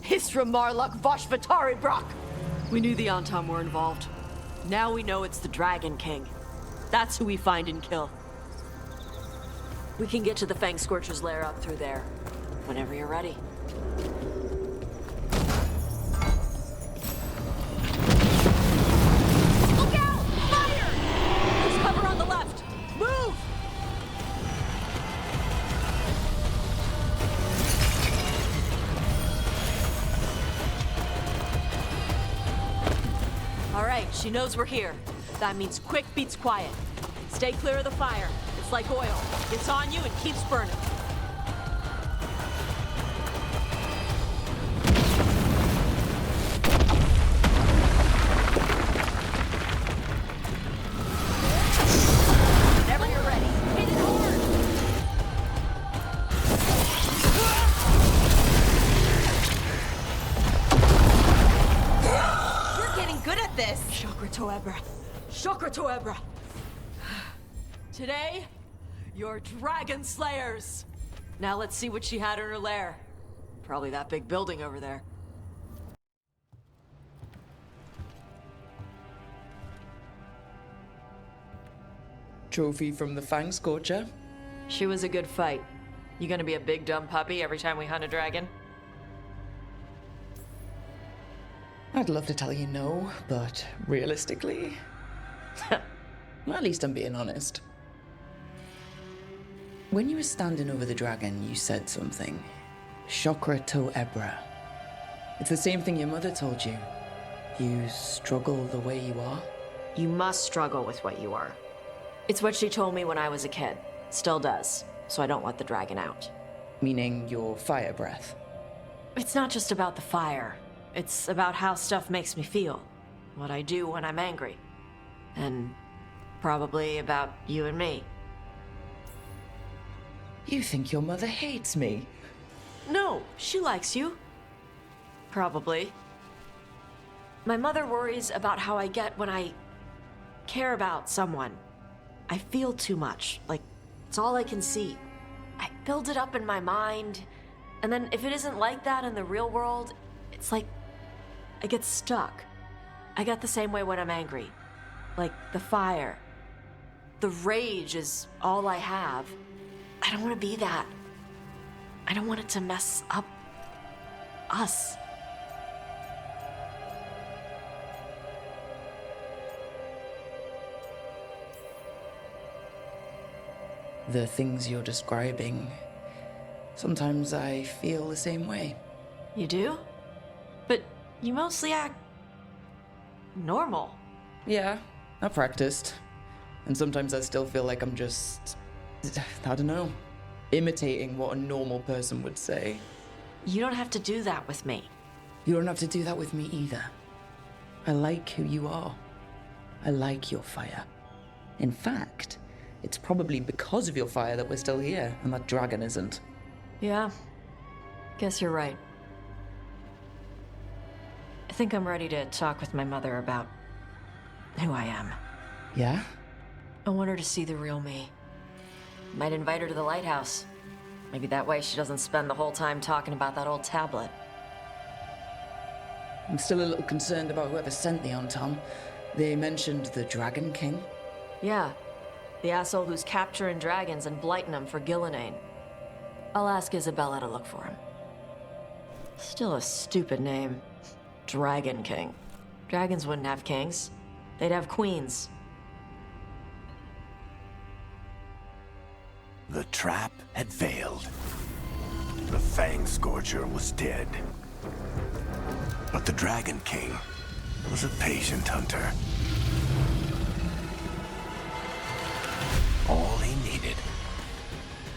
Hisra Marluk Voshvatari Brock! We knew the Antom were involved. Now we know it's the Dragon King. That's who we find and kill. We can get to the Fangscorcher's lair up through there, whenever you're ready. Look out! Fire! There's cover on the left! Move! All right, she knows we're here. That means quick beats quiet. Stay clear of the fire. It's like oil. It's on you and keeps burning. Whenever you're ready, hit it hard! You're getting good at this. Chakra Toebra. Chakra Toebra. Today, you're Dragon Slayers. Now let's see what she had in her lair. Probably that big building over there. Trophy from the Fangscorcher. She was a good fight. You gonna be a big dumb puppy every time we hunt a dragon? I'd love to tell you no, but realistically, well, at least I'm being honest. When you were standing over the dragon, you said something. Chakra to Ebra. It's the same thing your mother told you. You struggle the way you are. You must struggle with what you are. It's what she told me when I was a kid. Still does, so I don't let the dragon out. Meaning your fire breath. It's not just about the fire. It's about how stuff makes me feel. What I do when I'm angry. And probably about you and me. You think your mother hates me? No, she likes you. Probably. My mother worries about how I get when I care about someone. I feel too much, like it's all I can see. I build it up in my mind, and then if it isn't like that in the real world, it's like I get stuck. I get the same way when I'm angry. Like the fire. The rage is all I have. I don't want to be that. I don't want it to mess up us. The things you're describing, sometimes I feel the same way. You do? But you mostly act normal. Yeah, I practiced. And sometimes I still feel like I'm just, I don't know, imitating what a normal person would say. You don't have to do that with me. You don't have to do that with me either. I like who you are. I like your fire. In fact, it's probably because of your fire that we're still here, and that dragon isn't. Yeah, guess you're right. I think I'm ready to talk with my mother about who I am. Yeah? I want her to see the real me. Might invite her to the lighthouse. Maybe that way she doesn't spend the whole time talking about that old tablet. I'm still a little concerned about whoever sent the Antom. They mentioned the Dragon King. Yeah, the asshole who's capturing dragons and blighting them for Gillinane. I'll ask Isabella to look for him. Still a stupid name. Dragon King. Dragons wouldn't have kings. They'd have queens. The trap had failed. The Fangscorcher was dead. But the Dragon King was a patient hunter. All he needed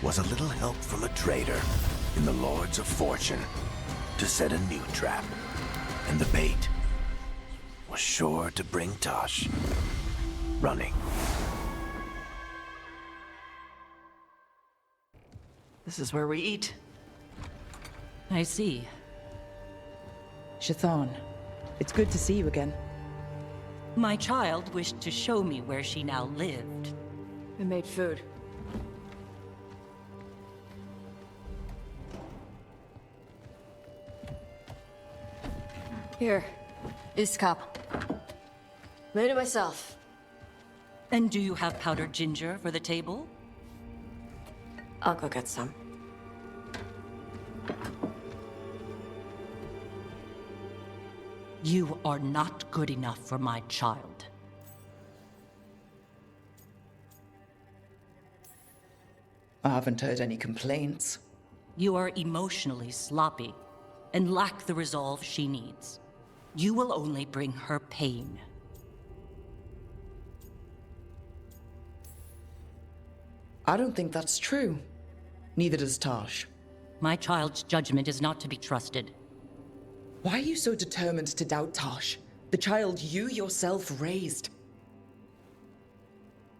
was a little help from a trader in the Lords of Fortune to set a new trap. And the bait was sure to bring Taash running. This is where we eat. I see. Shathann, it's good to see you again. My child wished to show me where she now lived. I made food. Here, this cup. Made it myself. And do you have powdered ginger for the table? I'll go get some. You are not good enough for my child. I haven't heard any complaints. You are emotionally sloppy and lack the resolve she needs. You will only bring her pain. I don't think that's true. Neither does Taash. My child's judgment is not to be trusted. Why are you so determined to doubt Taash? The child you yourself raised.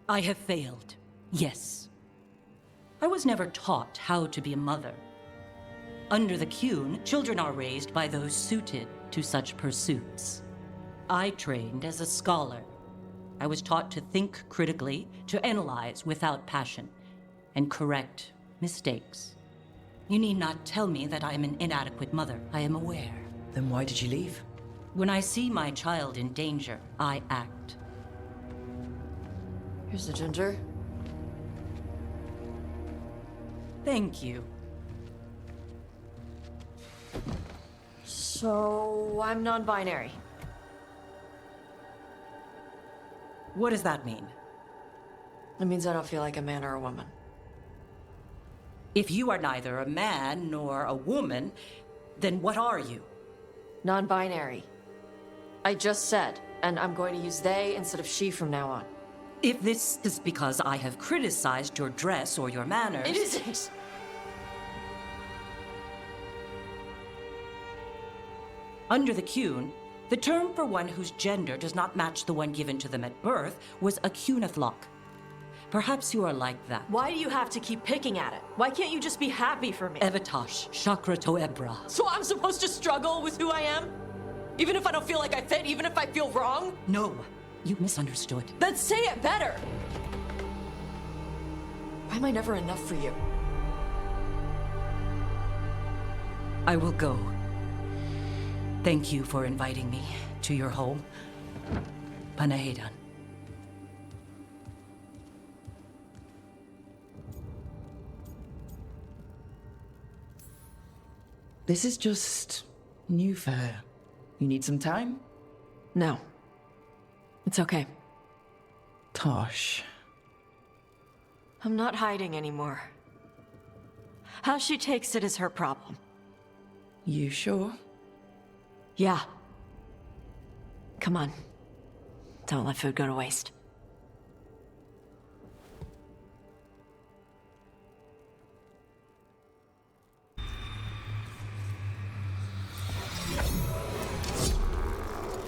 I have failed, yes. I was never taught how to be a mother. Under the Qun, children are raised by those suited to such pursuits. I trained as a scholar. I was taught to think critically, to analyze without passion, and correct mistakes. You need not tell me that I am an inadequate mother. I am aware. Then why did you leave? When I see my child in danger, I act. Here's the ginger. Thank you. So, I'm non-binary. What does that mean? It means I don't feel like a man or a woman. If you are neither a man nor a woman, then what are you? Non-binary. I just said, and I'm going to use they instead of she from now on. If this is because I have criticized your dress or your manners... It isn't! Under the Qun, the term for one whose gender does not match the one given to them at birth was a Qunathlok. Perhaps you are like that. Why do you have to keep picking at it? Why can't you just be happy for me? Evatash, Chakra Toebra. So I'm supposed to struggle with who I am? Even if I don't feel like I fit, even if I feel wrong? No, you misunderstood. Then say it better! Why am I never enough for you? I will go. Thank you for inviting me to your home. Panahedan. This is just new fare. You need some time? No. It's okay. Taash. I'm not hiding anymore. How she takes it is her problem. You sure? Yeah. Come on. Don't let food go to waste.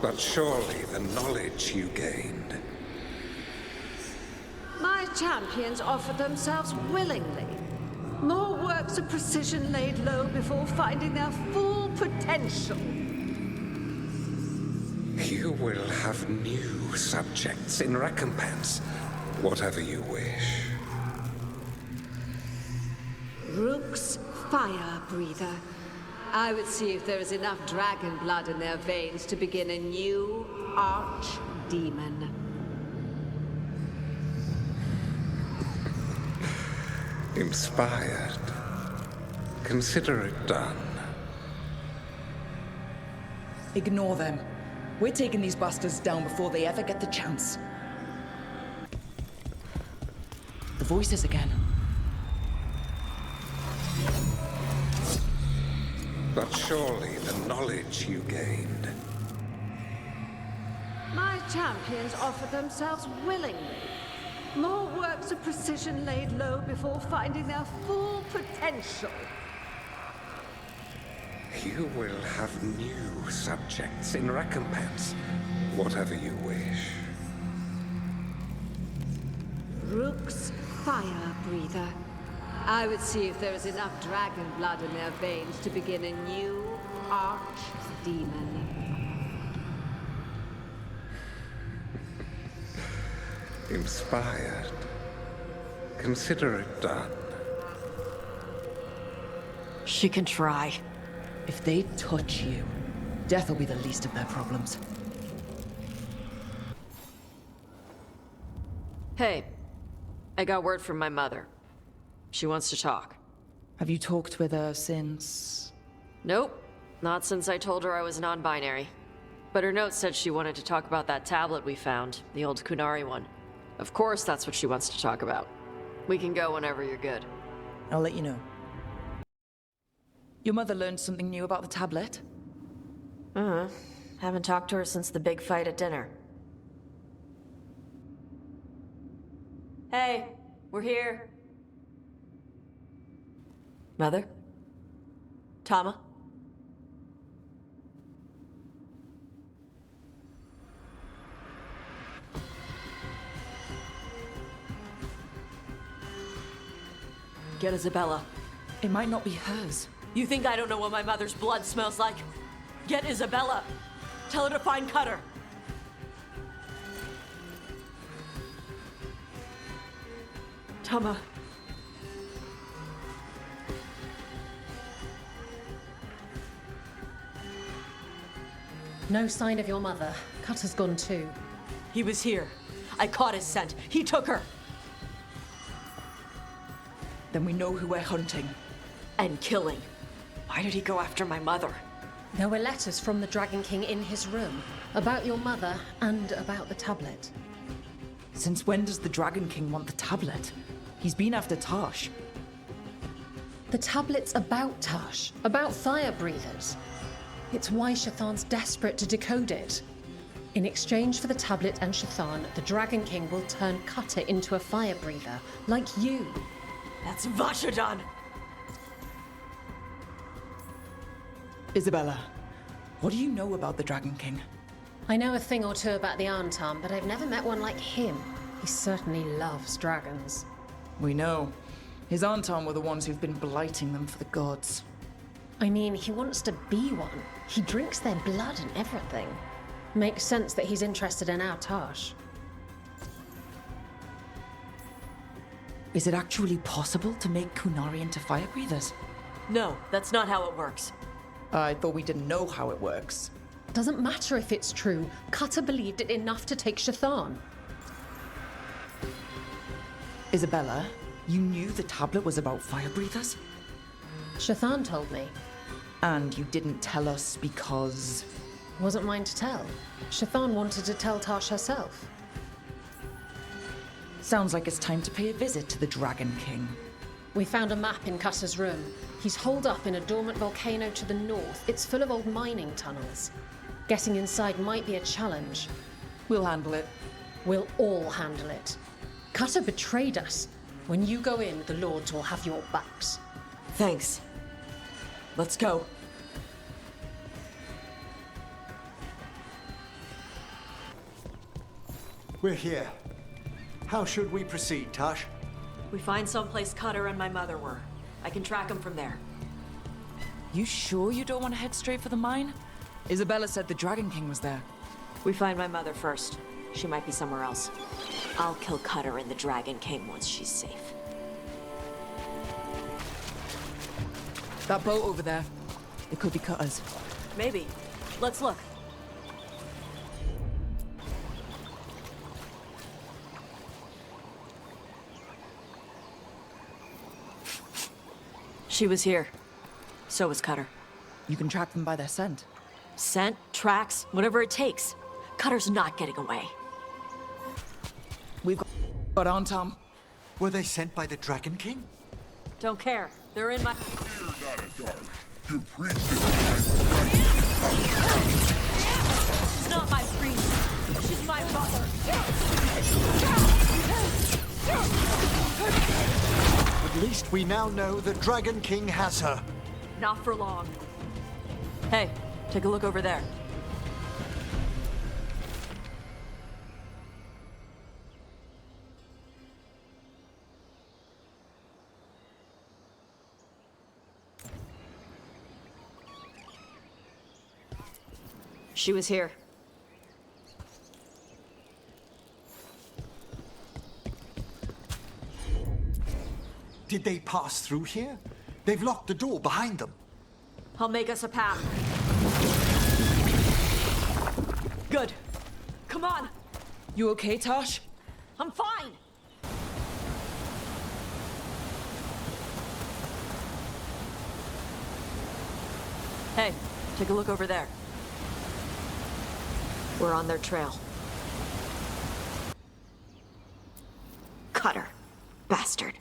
But surely the knowledge you gained... My champions offer themselves willingly. More works of precision laid low before finding their full potential. You will have new subjects in recompense, whatever you wish. Rook's fire breather. I would see if there is enough dragon blood in their veins to begin a new archdemon. Inspired. Consider it done. Ignore them. We're taking these bastards down before they ever get the chance. The voices again. But surely the knowledge you gained... My champions offer themselves willingly. More works of precision laid low before finding their full potential. You will have new subjects in recompense, whatever you wish. Rook's fire breather. I would see if there is enough dragon blood in their veins to begin a new archdemon. Inspired. Consider it done. She can try. If they touch you, death will be the least of their problems. Hey, I got word from my mother. She wants to talk. Have you talked with her since... Nope, not since I told her I was non-binary. But her note said she wanted to talk about that tablet we found, the old Qunari one. Of course that's what she wants to talk about. We can go whenever you're good. I'll let you know. Your mother learned something new about the tablet? Haven't talked to her since the big fight at dinner. Hey, we're here. Mother? Tama? Get Isabella. It might not be hers. You think I don't know what my mother's blood smells like? Get Isabella. Tell her to find Cutter. Tama. No sign of your mother. Cutter's gone too. He was here. I caught his scent. He took her. Then we know who we're hunting. And killing. Why did he go after my mother? There were letters from the Dragon King in his room about your mother and about the tablet. Since when does the Dragon King want the tablet? He's been after Taash. The tablet's about Taash, about fire breathers. It's why Shathann's desperate to decode it. In exchange for the tablet and Shathann, the Dragon King will turn Cutter into a fire breather, like you. That's Vashadan! Isabella, what do you know about the Dragon King? I know a thing or two about the Arntam, but I've never met one like him. He certainly loves dragons. We know. His Arntam were the ones who've been blighting them for the gods. I mean, he wants to be one. He drinks their blood and everything. Makes sense that he's interested in our Taash. Is it actually possible to make Qunari into fire breathers? No, that's not how it works. I thought we didn't know how it works. Doesn't matter if it's true. Cutter believed it enough to take Shathann. Isabella, you knew the tablet was about fire breathers? Shathann told me. And you didn't tell us because... Wasn't mine to tell. Shathann wanted to tell Taash herself. Sounds like it's time to pay a visit to the Dragon King. We found a map in Cutter's room. He's holed up in a dormant volcano to the north. It's full of old mining tunnels. Getting inside might be a challenge. We'll handle it. We'll all handle it. Cutter betrayed us. When you go in, the Lords will have your backs. Thanks. Let's go. We're here. How should we proceed, Taash? We find someplace Cutter and my mother were. I can track them from there. You sure you don't want to head straight for the mine? Isabella said the Dragon King was there. We find my mother first. She might be somewhere else. I'll kill Cutter and the Dragon King once she's safe. That boat over there. It could be Cutter's. Maybe. Let's look. She was here. So was Cutter. You can track them by their scent. Scent, tracks, whatever it takes. Cutter's not getting away. We've got on, Tom. Were they sent by the Dragon King? Don't care. They're in my... It's not my priest. She's my mother. At least we now know the Dragon King has her. Not for long. Hey, take a look over there. She was here. Did they pass through here? They've locked the door behind them. I'll make us a path. Good. Come on. You okay, Taash? I'm fine. Hey, take a look over there. We're on their trail. Cutter. Bastard.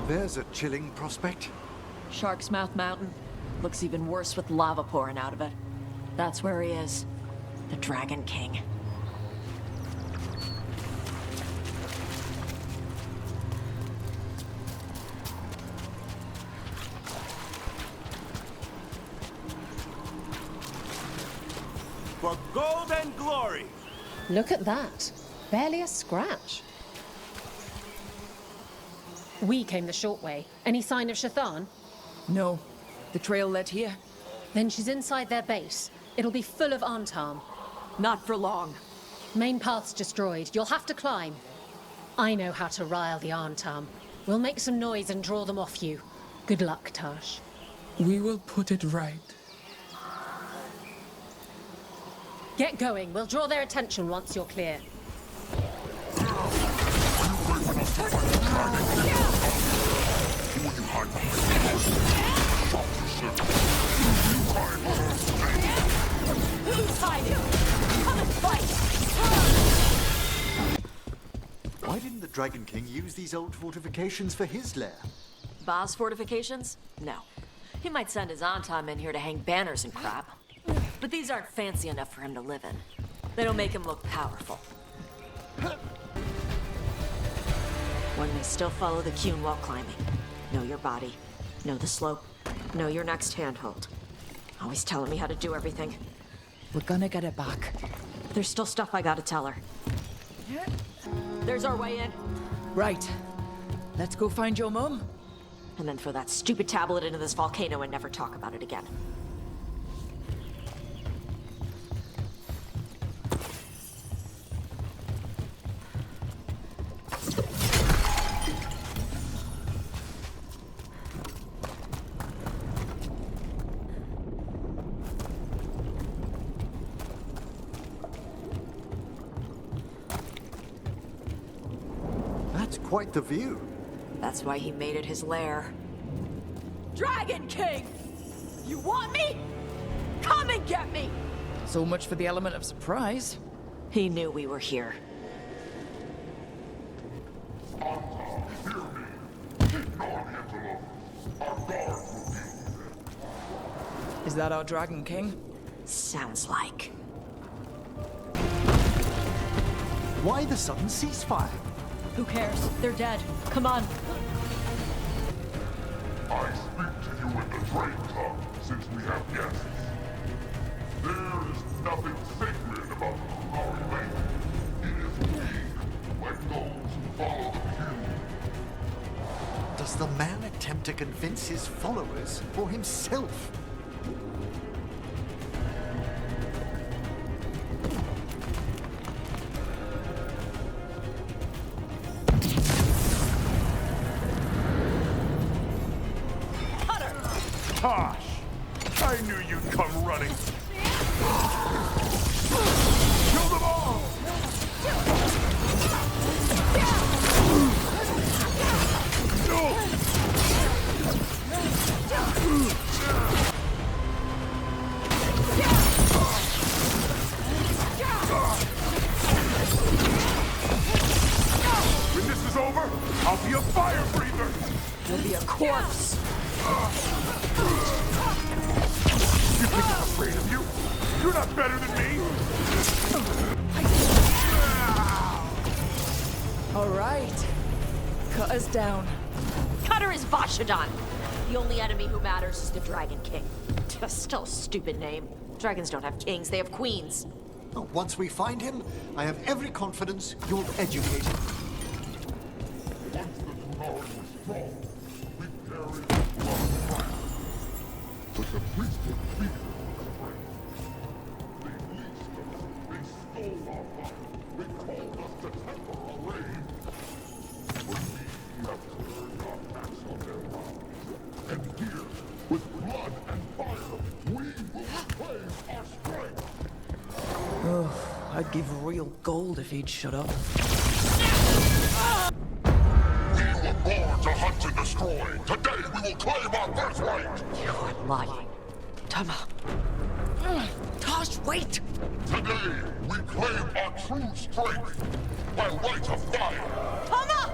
There's a chilling prospect. Shark's Mouth Mountain. Looks even worse with lava pouring out of it. That's where he is. The Dragon King. For gold and glory! Look at that. Barely a scratch. We came the short way. Any sign of Shathann? No. The trail led here. Then she's inside their base. It'll be full of Arntam. Not for long. Main path's destroyed. You'll have to climb. I know how to rile the Arntam. We'll make some noise and draw them off you. Good luck, Taash. We will put it right. Get going. We'll draw their attention once you're clear. Who's hiding? Come and fight! Why didn't the Dragon King use these old fortifications for his lair? Boss fortifications? No. He might send his Antam in here to hang banners and crap. But these aren't fancy enough for him to live in. They don't make him look powerful. One may still follow the Qun while climbing. Know your body. Know the slope. Know your next handhold. Always telling me how to do everything. We're gonna get it back. There's still stuff I gotta tell her. There's our way in. Right. Let's go find your mum. And then throw that stupid tablet into this volcano and never talk about it again. That's quite the view. That's why he made it his lair. Dragon King! You want me? Come and get me! So much for the element of surprise. He knew we were here. Is that our Dragon King? Sounds like. Why the sudden ceasefire? Who cares? They're dead. Come on. I speak to you in the Drain tongue, since we have guests. There is nothing sacred about the Qunari lake. It is weak, like those who follow the Qun. Does the man attempt to convince his followers or himself? Taash! I knew you'd come running. Kill them all! When this is over, I'll be a fire breather! You'll be a corpse! You think I'm afraid of you? You're not better than me! All right. Cut us down. Cutter is Vashadan! The only enemy who matters is the Dragon King. Still a stupid name. Dragons don't have kings, they have queens. Once we find him, I have every confidence you'll educate him. But the priesthood defeated them. They stole our fire. They called us to temper our reign. But we have turned our backs on their power. And here, with blood and fire, we will reclaim our strength. Oh, I'd give real gold if he'd shut up. We were born to hunt and destroy. Today we will claim our birthright. You're lying. Tama. Taash, wait! Today we claim our true strength by right of fire. Tama!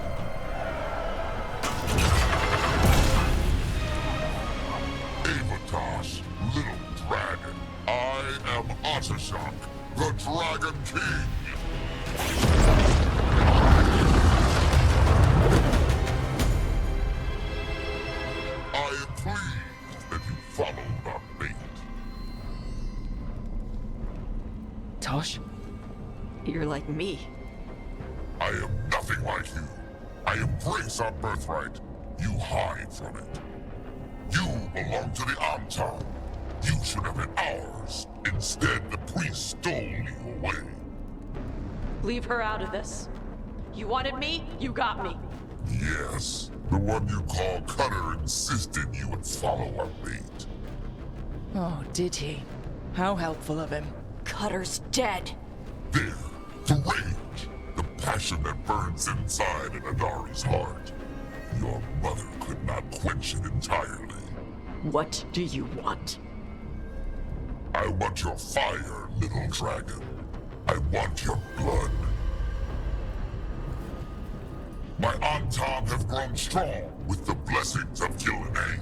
Taash, little dragon. I am Ottershock, the Dragon King. I am pleased that you followed our fate. Taash? You're like me. I am nothing like you. I embrace our birthright. You hide from it. You belong to the Antam. You should have been ours. Instead, the priest stole you away. Leave her out of this. You wanted me, you got me. Yes, the one you call Cutter insisted you would follow our bait. Oh, did he? How helpful of him. Cutter's dead. There, the rage, the passion that burns inside an Adari's heart. Your mother could not quench it entirely. What do you want? I want your fire, little dragon. I want your blood. My Antam have grown strong with the blessings of Gillenay.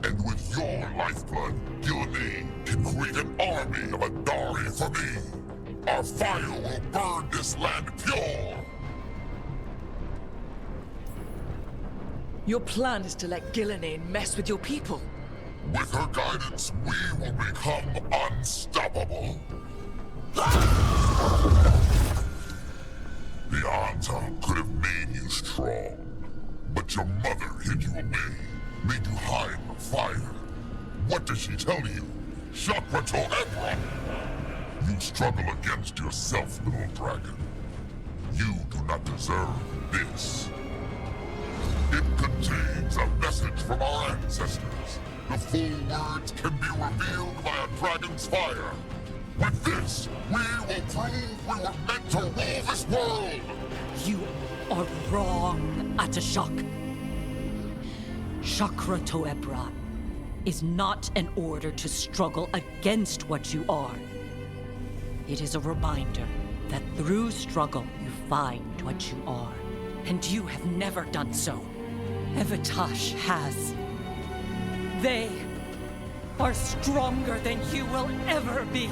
And with your lifeblood, Gillenay can create an army of Adari for me. Our fire will burn this land pure. Your plan is to let Gillenay mess with your people. With her guidance, we will become unstoppable. The Antam could have made you strong, but your mother hid you away, made you hide the fire. What does she tell you? Shakra-to-Ebra! You struggle against yourself, little dragon. You do not deserve this. It contains a message from our ancestors. The full words can be revealed by a dragon's fire. With this, we will prove we were meant to rule this world! You are wrong, Atashak. Shakra-to-Ebra is not an order to struggle against what you are. It is a reminder that through struggle you find what you are. And you have never done so. Taash has. They are stronger than you will ever be.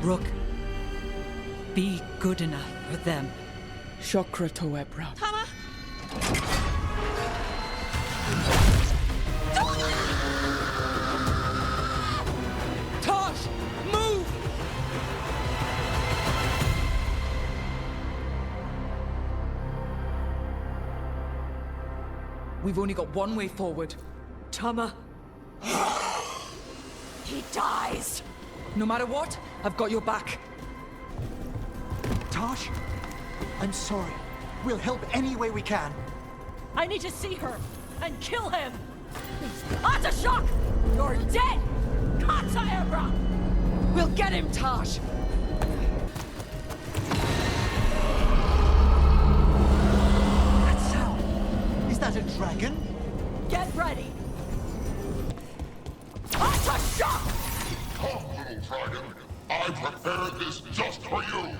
Rook, be good enough for them. Shakra-to-Ebra. Tama! Taash! Move! We've only got one way forward. Tama. He dies. No matter what, I've got your back. Taash, I'm sorry. We'll help any way we can. I need to see her and kill him. Atashak! You're dead! Kata-Ebra! We'll get him, Taash! That sound! Is that a dragon? Get ready! Atashak! Come, little dragon. I prepared this just for you.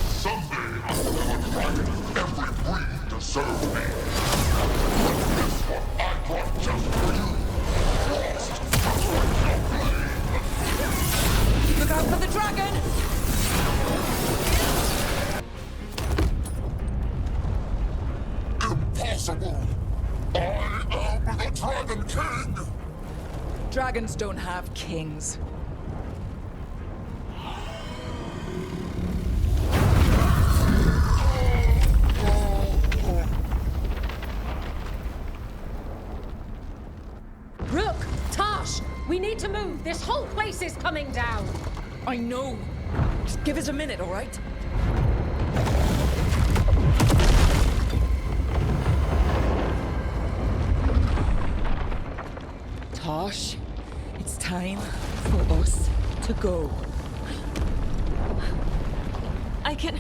Someday I will have a dragon of every breed to serve me. But this one I brought just for you. Frost, frustrate your blade. Look out for the dragon! Impossible! I am the Dragon King! Dragons don't have kings. Rook! Taash! We need to move! This whole place is coming down! I know. Just give us a minute, all right? Taash, it's time for us to go. I can...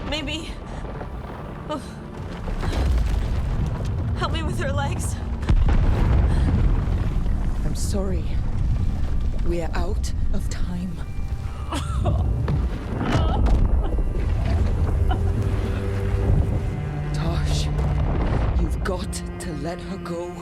Maybe... Oh. Help me with her legs. I'm sorry. We're out of time. Taash, you've got to let her go.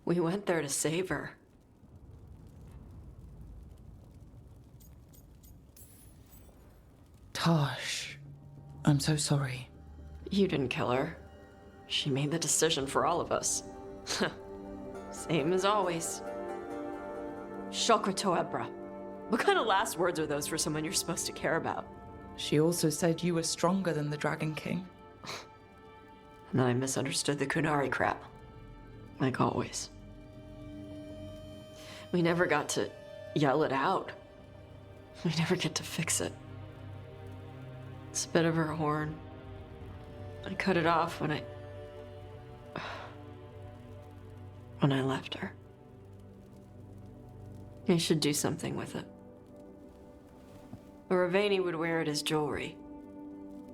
We went there to save her. Taash, I'm so sorry. You didn't kill her. She made the decision for all of us. Same as always. Shokratoebra. What kind of last words are those for someone you're supposed to care about? She also said you were stronger than the Dragon King. And I misunderstood the Qunari crap. Like always. We never got to yell it out. We never get to fix it. It's a bit of her horn. I cut it off when I left her. I should do something with it. A Ravani would wear it as jewelry.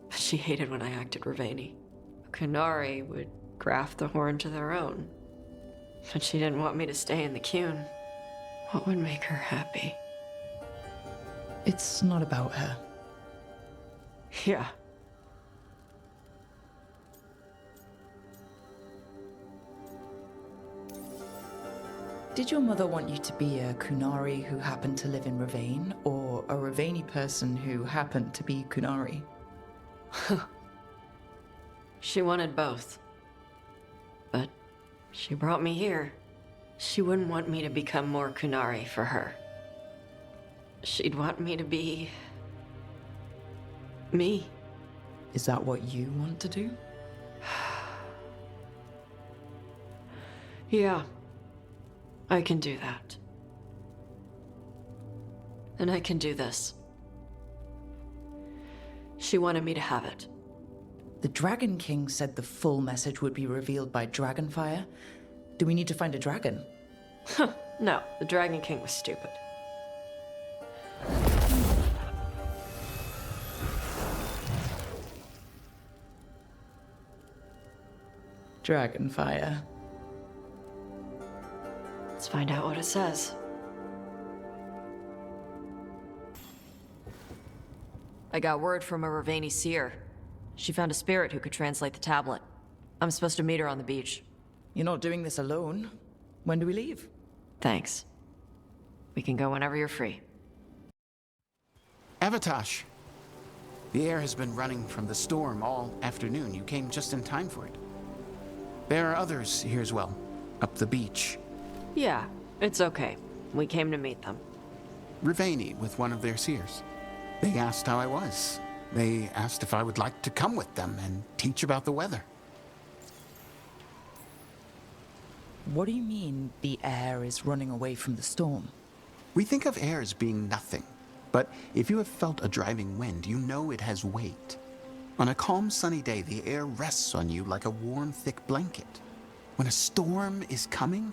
But she hated when I acted Ravani. A Qunari would graft the horn to their own. But she didn't want me to stay in the Qun. What would make her happy? It's not about her. Yeah. Did your mother want you to be a Qunari who happened to live in Ravane, or a Ravani person who happened to be Qunari? She wanted both. But she brought me here. She wouldn't want me to become more Qunari for her. She'd want me to be... me. Is that what you want to do? Yeah. I can do that. And I can do this. She wanted me to have it. The Dragon King said the full message would be revealed by dragonfire. Do we need to find a dragon? No, the Dragon King was stupid. Dragonfire. Let's find out what it says. I got word from a Ravani seer. She found a spirit who could translate the tablet. I'm supposed to meet her on the beach. You're not doing this alone. When do we leave? Thanks. We can go whenever you're free. Avatash. The air has been running from the storm all afternoon. You came just in time for it. There are others here as well, up the beach. Yeah, it's okay. We came to meet them. Ravani with one of their seers. They asked how I was. They asked if I would like to come with them and teach about the weather. What do you mean the air is running away from the storm? We think of air as being nothing. But if you have felt a driving wind, you know it has weight. On a calm, sunny day, the air rests on you like a warm, thick blanket. When a storm is coming,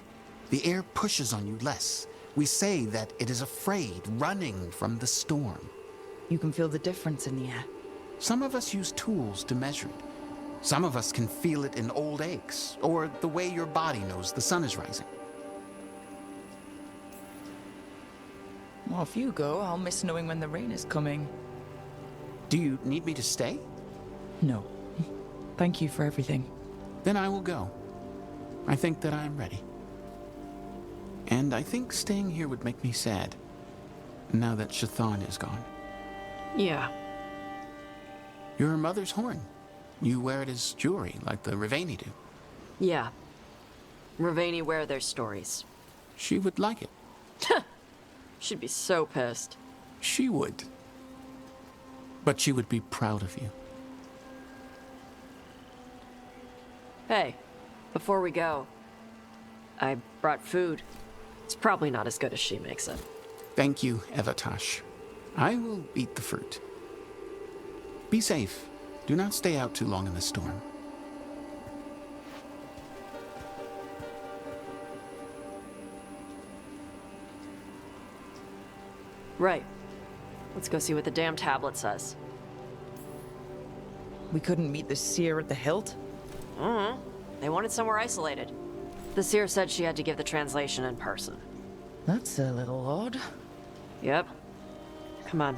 the air pushes on you less. We say that it is afraid, running from the storm. You can feel the difference in the air. Some of us use tools to measure it. Some of us can feel it in old aches, or the way your body knows the sun is rising. Off you go. I'll miss knowing when the rain is coming. Do you need me to stay? No. Thank you for everything. Then I will go. I think that I am ready. And I think staying here would make me sad, now that Shathann is gone. Yeah. Your mother's horn. You wear it as jewelry, like the Ravani do. Yeah. Ravani wear their stories. She would like it. She'd be so pissed. She would. But she would be proud of you. Hey, before we go, I brought food. It's probably not as good as she makes it. Thank you, Avatash. I will eat the fruit. Be safe. Do not stay out too long in the storm. Right. Let's go see what the damn tablet says. We couldn't meet the seer at the hilt? They wanted somewhere isolated. The seer said she had to give the translation in person. That's a little odd. Yep. Come on.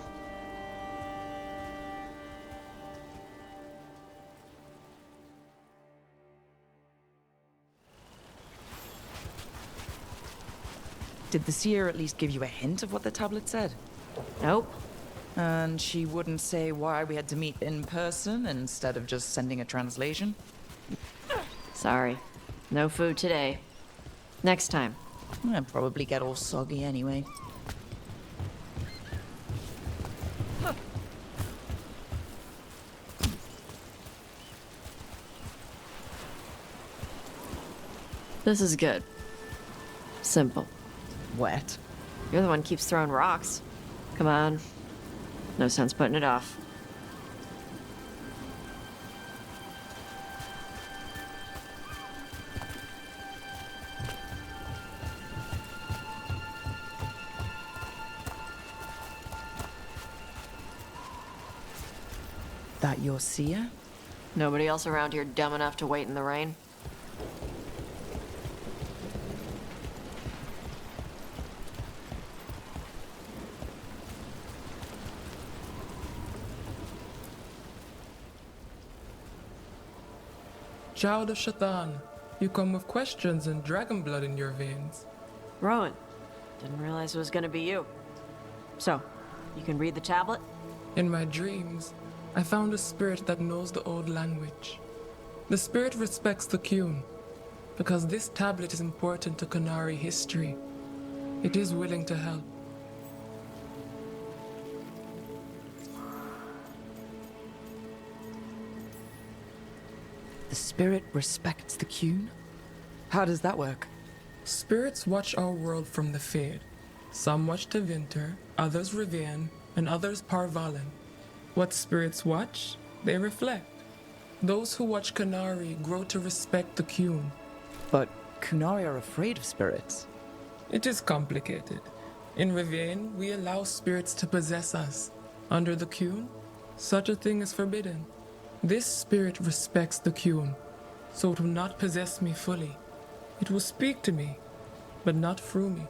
Did the seer at least give you a hint of what the tablet said? Nope. And she wouldn't say why we had to meet in person instead of just sending a translation? Sorry. No food today. Next time. I'd probably get all soggy anyway. This is good. Simple. Wet. You're the one who keeps throwing rocks. Come on. No sense putting it off. That your seer? Nobody else around here dumb enough to wait in the rain? Child of Shathann, you come with questions and dragon blood in your veins. Rowan, didn't realize it was gonna be you. So, you can read the tablet? In my dreams, I found a spirit that knows the old language. The spirit respects the Qun, because this tablet is important to Qunari history. It is willing to help. The spirit respects the Qun? How does that work? Spirits watch our world from the Fade. Some watch Tevinter, others Rivian, and others Parvalen. What spirits watch, they reflect. Those who watch Qunari grow to respect the Qun. But Qunari are afraid of spirits. It is complicated. In Rivian, we allow spirits to possess us. Under the Qun, such a thing is forbidden. This spirit respects the Qun, so it will not possess me fully. It will speak to me, but not through me.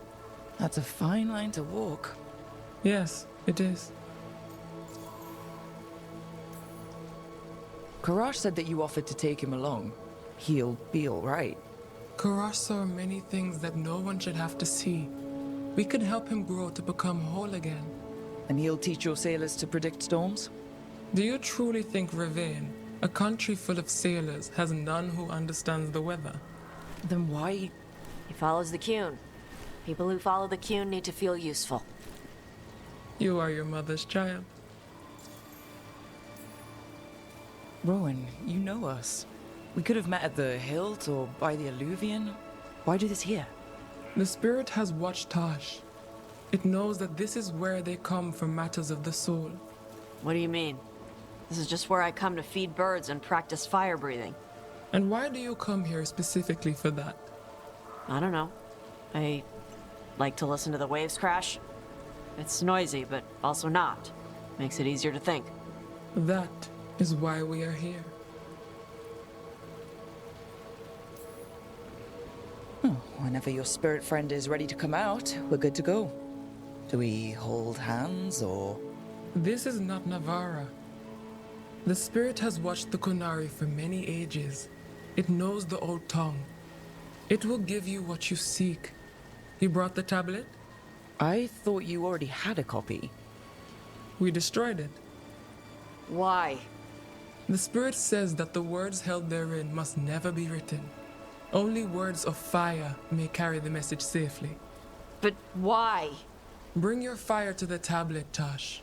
That's a fine line to walk. Yes, it is. Karash said that you offered to take him along. He'll be all right. Karash saw many things that no one should have to see. We can help him grow to become whole again. And he'll teach your sailors to predict storms? Do you truly think Rivain, a country full of sailors, has none who understands the weather? Then why? He follows the Qun. People who follow the Qun need to feel useful. You are your mother's child. Rowan, you know us. We could have met at the hilt or by the alluvion. Why do this here? The spirit has watched Taash. It knows that this is where they come for matters of the soul. What do you mean? This is just where I come to feed birds and practice fire breathing. And why do you come here specifically for that? I don't know. I like to listen to the waves crash. It's noisy, but also not. Makes it easier to think. That is why we are here. Oh, whenever your spirit friend is ready to come out, we're good to go. Do we hold hands, or...? This is not Navara. The spirit has watched the Qunari for many ages. It knows the old tongue. It will give you what you seek. You brought the tablet? I thought you already had a copy. We destroyed it. Why? The spirit says that the words held therein must never be written. Only words of fire may carry the message safely. But why? Bring your fire to the tablet, Taash.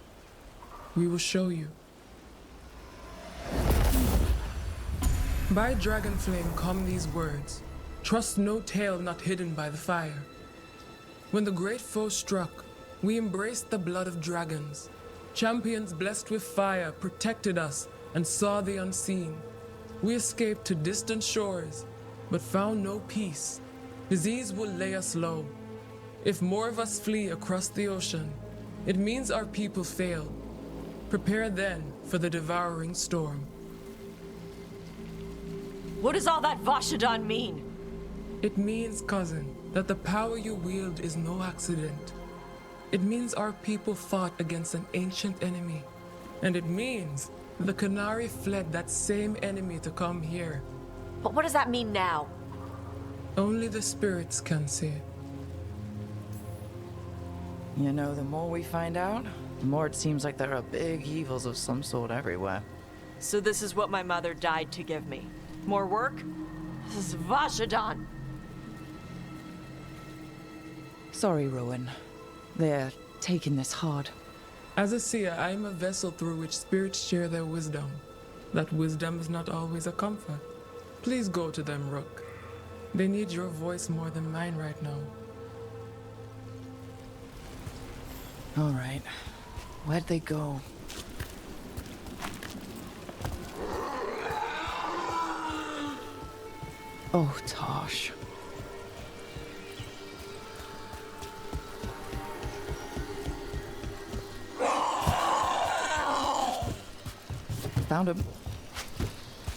We will show you. By Dragonflame come these words. Trust no tale not hidden by the fire. When the great foe struck, we embraced the blood of dragons. Champions blessed with fire protected us and saw the unseen. We escaped to distant shores, but found no peace. Disease will lay us low. If more of us flee across the ocean, it means our people failed. Prepare then for the devouring storm. What does all that Vashadan mean? It means, cousin, that the power you wield is no accident. It means our people fought against an ancient enemy. And it means the Qunari fled that same enemy to come here. But what does that mean now? Only the spirits can say. You know, the more we find out, the more it seems like there are big evils of some sort everywhere. So this is what my mother died to give me. More work? This is Vashadan. Sorry, Rowan. They're taking this hard. As a seer, I am a vessel through which spirits share their wisdom. That wisdom is not always a comfort. Please go to them, Rook. They need your voice more than mine right now. All right. Where'd they go? Oh, Taash. Found him.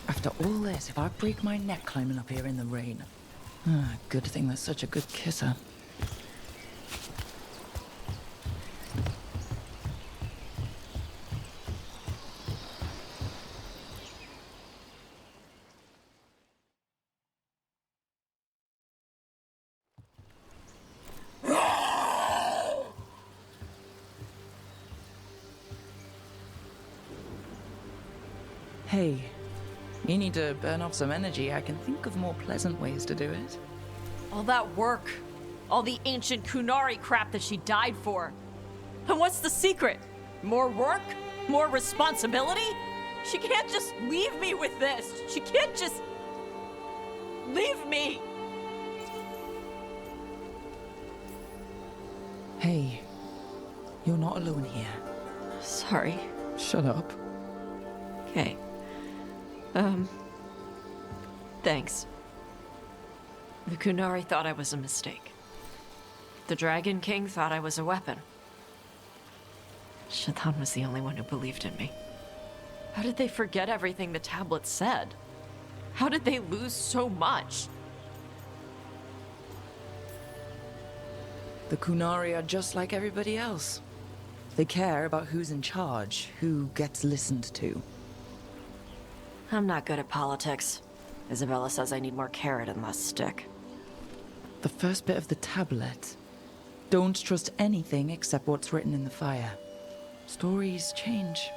After all this, if I break my neck climbing up here in the rain. Good thing there's such a good kisser. Hey, you need to burn off some energy. I can think of more pleasant ways to do it. All that work. All the ancient Qunari crap that she died for. And what's the secret? More work? More responsibility? She can't just leave me with this. She can't just... leave me. Hey, you're not alone here. Sorry. Shut up. Okay. Thanks. The Qunari thought I was a mistake. The Dragon King thought I was a weapon. Shathann was the only one who believed in me. How did they forget everything the tablets said? How did they lose so much? The Qunari are just like everybody else. They care about who's in charge, who gets listened to. I'm not good at politics. Isabella says I need more carrot and less stick. The first bit of the tablet. Don't trust anything except what's written in the fire. Stories change.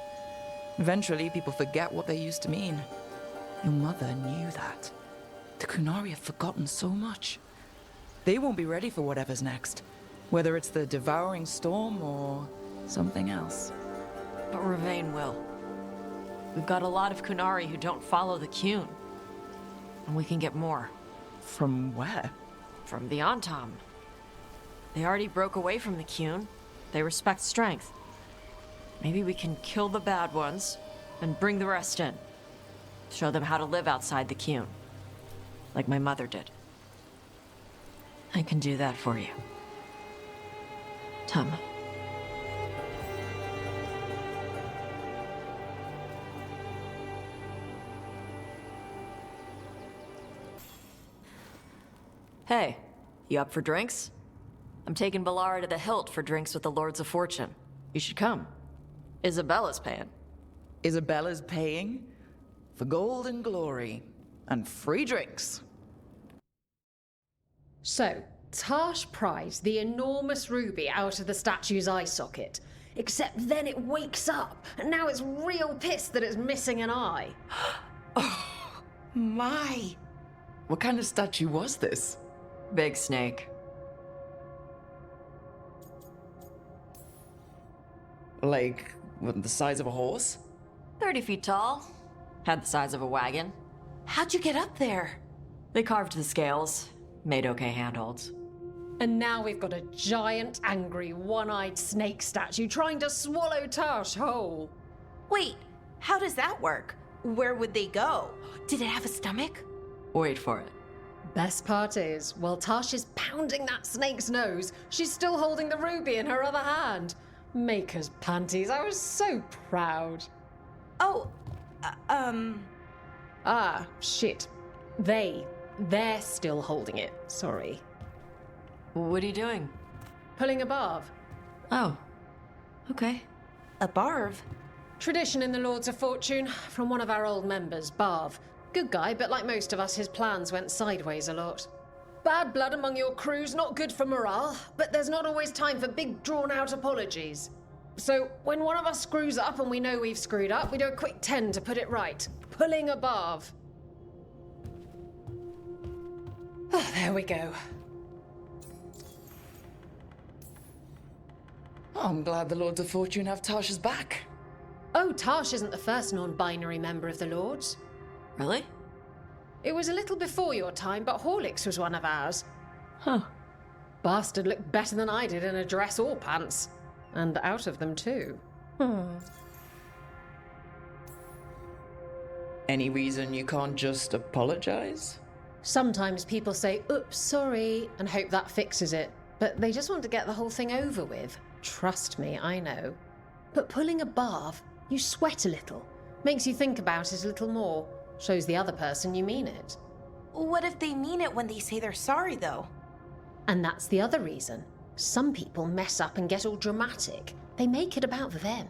Eventually, people forget what they used to mean. Your mother knew that. The Qunari have forgotten so much. They won't be ready for whatever's next. Whether it's the devouring storm or something else. But Ravain will. We've got a lot of Qunari who don't follow the Qun. And we can get more. From where? From the Antam. They already broke away from the Qun. They respect strength. Maybe we can kill the bad ones and bring the rest in. Show them how to live outside the Qun. Like my mother did. I can do that for you. Tama. Hey, you up for drinks? I'm taking Balara to the Hilt for drinks with the Lords of Fortune. You should come. Isabella's paying. Isabella's paying? For gold and glory. And free drinks. So, Taash pries the enormous ruby out of the statue's eye socket. Except then it wakes up, and now it's real pissed that it's missing an eye. Oh, my. What kind of statue was this? Big snake. Like, the size of a horse? 30 feet tall. Had the size of a wagon. How'd you get up there? They carved the scales. Made okay handholds. And now we've got a giant, angry, one-eyed snake statue trying to swallow Taash whole. Wait, how does that work? Where would they go? Did it have a stomach? Wait for it. Best part is, while Taash is pounding that snake's nose, she's still holding the ruby in her other hand. Maker's panties, I was so proud. Oh, Ah, shit. They're still holding it, sorry. What are you doing? Pulling a barv. Oh, okay. A barv? Tradition in the Lords of Fortune, from one of our old members, Barv. Good guy, but like most of us, his plans went sideways a lot. bad blood among your crew's not good for morale, but there's not always time for big, drawn-out apologies. So, when one of us screws up and we know we've screwed up, we do a quick 10 to put it right. Pulling a barv. Oh, there we go. I'm glad the Lords of Fortune have Tash's back. Oh, Taash isn't the first non-binary member of the Lords. Really? It was a little before your time, but Horlicks was one of ours. Huh. Bastard looked better than I did in a dress or pants. And out of them, too. Any reason you can't just apologize? Sometimes people say, oops, sorry, and hope that fixes it. But they just want to get the whole thing over with. Trust me, I know. But pulling a barv, you sweat a little. Makes you think about it a little more. Shows the other person you mean it. What if they mean it when they say they're sorry, though? And that's the other reason. Some people mess up and get all dramatic. They make it about them.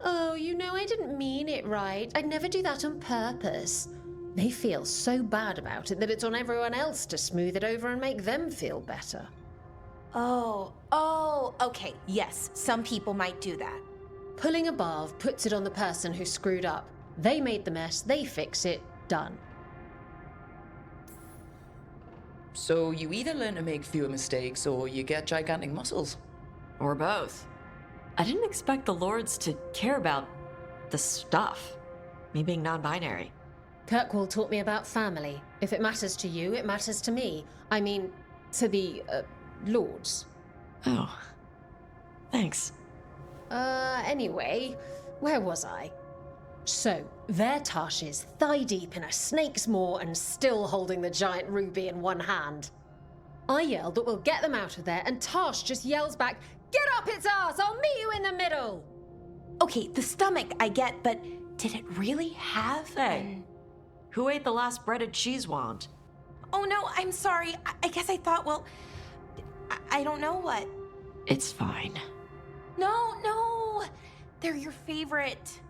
Oh, you know, I didn't mean it right. I'd never do that on purpose. They feel so bad about it that it's on everyone else to smooth it over and make them feel better. Oh, okay, yes, some people might do that. Pulling a barv puts it on the person who screwed up. They made the mess, they fix it, done. So you either learn to make fewer mistakes or you get gigantic muscles. Or both. I didn't expect the Lords to care about the stuff. Me being non-binary. Kirkwall taught me about family. If it matters to you, it matters to me. I mean, to the, Lords. Oh. Thanks. Anyway, where was I? So, there Taash is, thigh-deep in a snake's maw and still holding the giant ruby in one hand. I yelled that we'll get them out of there, and Taash just yells back, "Get up its ass! I'll meet you in the middle!" Okay, the stomach I get, but did it really have? Hey, who ate the last breaded cheese wand? Oh no, I'm sorry. I guess I thought, well, I don't know what. It's fine. No, they're your favorite.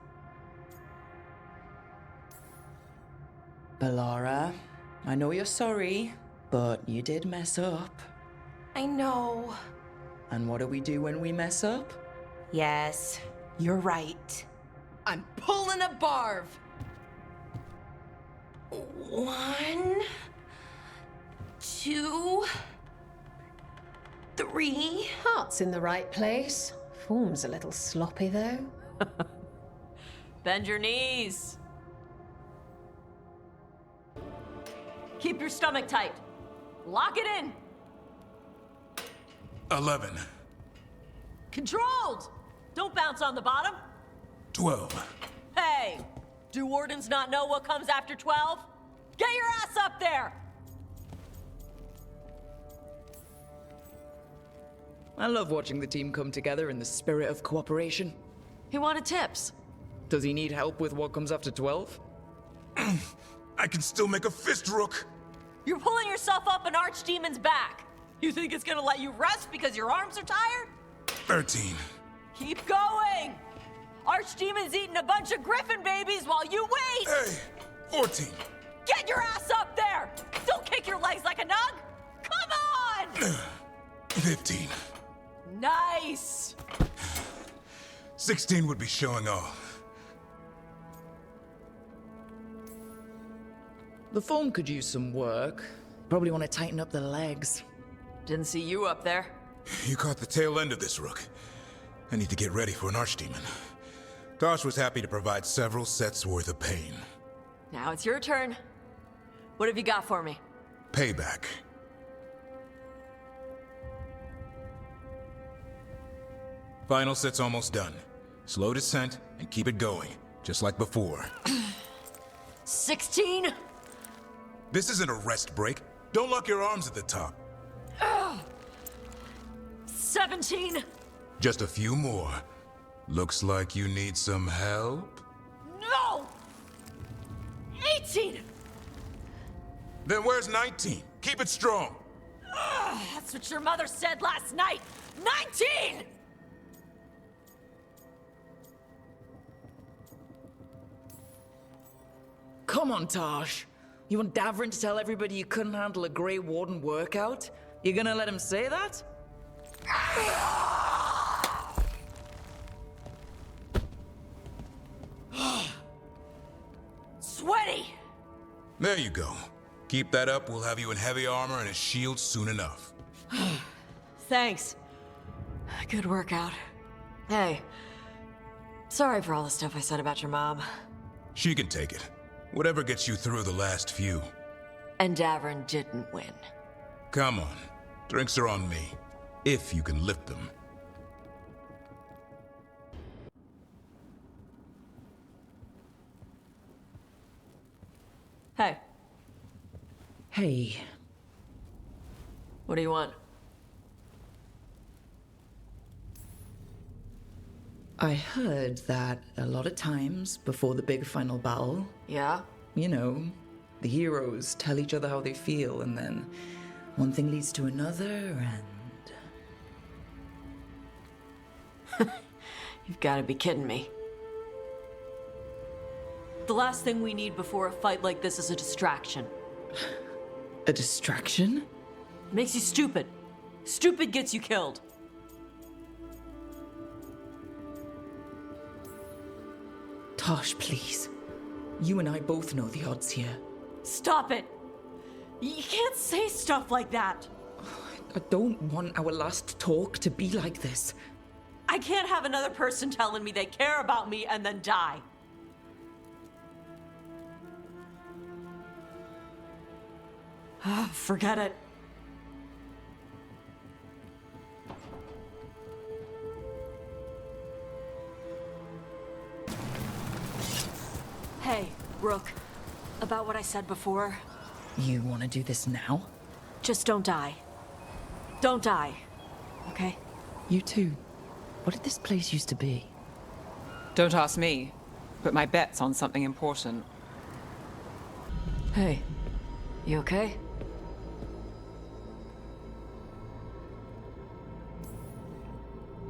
Bellara, I know you're sorry, but you did mess up. I know. And what do we do when we mess up? Yes, you're right. I'm pulling a barv. 1, 2, 3. Heart's in the right place. Form's a little sloppy, though. Bend your knees. Keep your stomach tight. Lock it in. 11. Controlled! Don't bounce on the bottom. 12. Hey! Do wardens not know what comes after 12? Get your ass up there! I love watching the team come together in the spirit of cooperation. He wanted tips. Does he need help with what comes after 12? I can still make a fist rook. You're pulling yourself up an archdemon's back. You think it's gonna let you rest because your arms are tired? 13. Keep going! Archdemon's eating a bunch of griffin babies while you wait! Hey, 14. Get your ass up there! Don't kick your legs like a nug! Come on! 15. Nice! 16 would be showing off. The form could use some work. Probably want to tighten up the legs. Didn't see you up there. You caught the tail end of this, Rook. I need to get ready for an archdemon. Taash was happy to provide several sets worth of pain. Now it's your turn. What have you got for me? Payback. Final set's almost done. Slow descent and keep it going, just like before. 16? This isn't a rest break. Don't lock your arms at the top. 17? Just a few more. Looks like you need some help? No! 18! Then where's 19? Keep it strong. That's what your mother said last night! 19! Come on, Taash. You want Davrin to tell everybody you couldn't handle a Grey Warden workout? You gonna let him say that? Sweaty! There you go. Keep that up, we'll have you in heavy armor and a shield soon enough. Thanks. Good workout. Hey, sorry for all the stuff I said about your mom. She can take it. Whatever gets you through the last few. And Davrin didn't win. Come on. Drinks are on me. If you can lift them. Hey. Hey. What do you want? I heard that a lot of times before the big final battle, Yeah? you know, the heroes tell each other how they feel, and then one thing leads to another, and... You've got to be kidding me. The last thing we need before a fight like this is a distraction. A distraction? Makes you stupid. Stupid gets you killed. Taash, please. You and I both know the odds here. Stop it! You can't say stuff like that! I don't want our last talk to be like this. I can't have another person telling me they care about me and then die. Forget it. Hey, Rook. About what I said before. You want to do this now? Just don't die. Don't die. Okay? You too. What did this place used to be? Don't ask me, but my bet's on something important. Hey, you okay?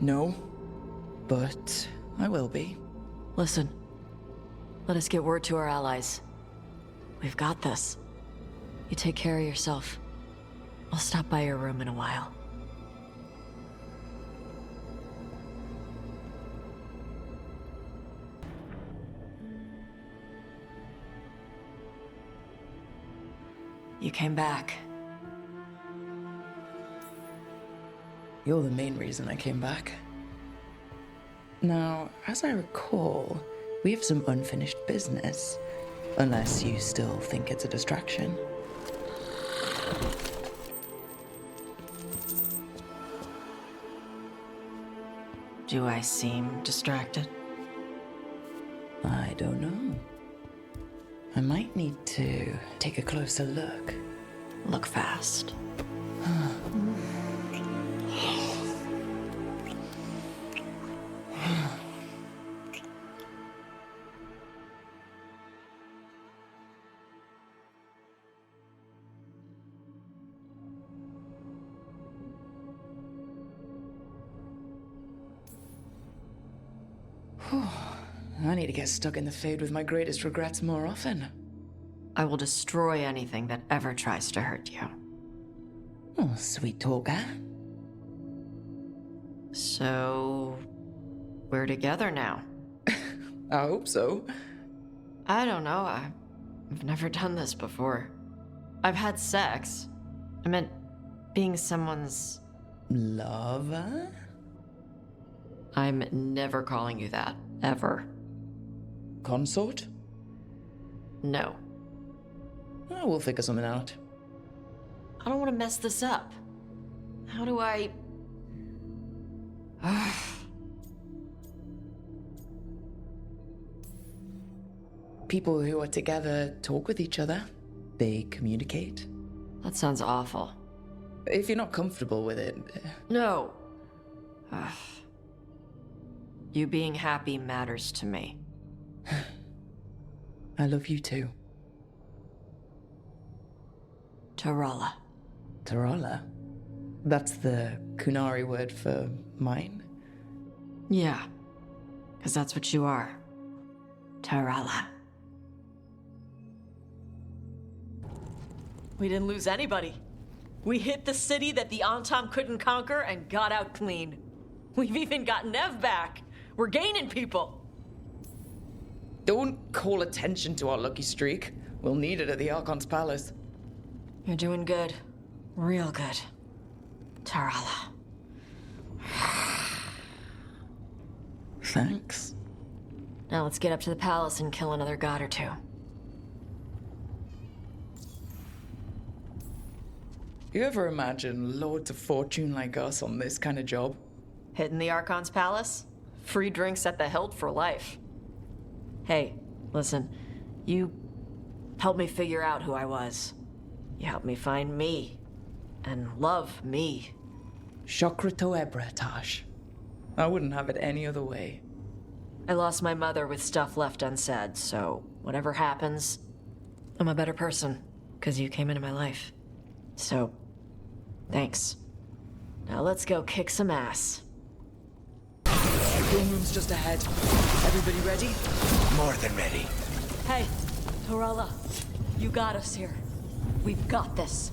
No, but I will be. Listen, let us get word to our allies. We've got this. You take care of yourself. I'll stop by your room in a while. You came back. You're the main reason I came back. Now, as I recall, we have some unfinished business. Unless you still think it's a distraction. Do I seem distracted? I don't know. I might need to take a closer look. Look fast. I need to get stuck in the Fade with my greatest regrets more often. I will destroy anything that ever tries to hurt you. Oh, sweet talker. So... we're together now. I hope so. I don't know. I've never done this before. I've had sex. I meant being someone's... lover? I'm never calling you that. Ever. Consort? No. Oh, we'll figure something out. I don't want to mess this up. How do I... People who are together talk with each other. They communicate. That sounds awful. If you're not comfortable with it... No. You being happy matters to me. I love you too. Tarala. Tarala? That's the Qunari word for mine? Yeah. Because that's what you are. Tarala. We didn't lose anybody. We hit the city that the Antom couldn't conquer and got out clean. We've even got Nev back. We're gaining people. Don't call attention to our lucky streak. We'll need it at the Archon's palace. You're doing good. Real good. Tarala. Thanks. Now let's get up to the palace and kill another god or two. You ever imagine lords of fortune like us on this kind of job? Hitting the Archon's palace? Free drinks at the hilt for life. Hey, listen. You helped me figure out who I was. You helped me find me. And love me. Shokrato Ebra, Taash. I wouldn't have it any other way. I lost my mother with stuff left unsaid, so whatever happens, I'm a better person, because you came into my life. So, thanks. Now let's go kick some ass. Game room's just ahead. Everybody ready? More than ready. Hey, Torala, you got us here. We've got this.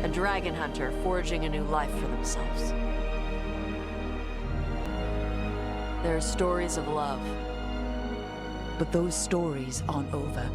A dragon hunter forging a new life for themselves. There are stories of love. But those stories aren't over.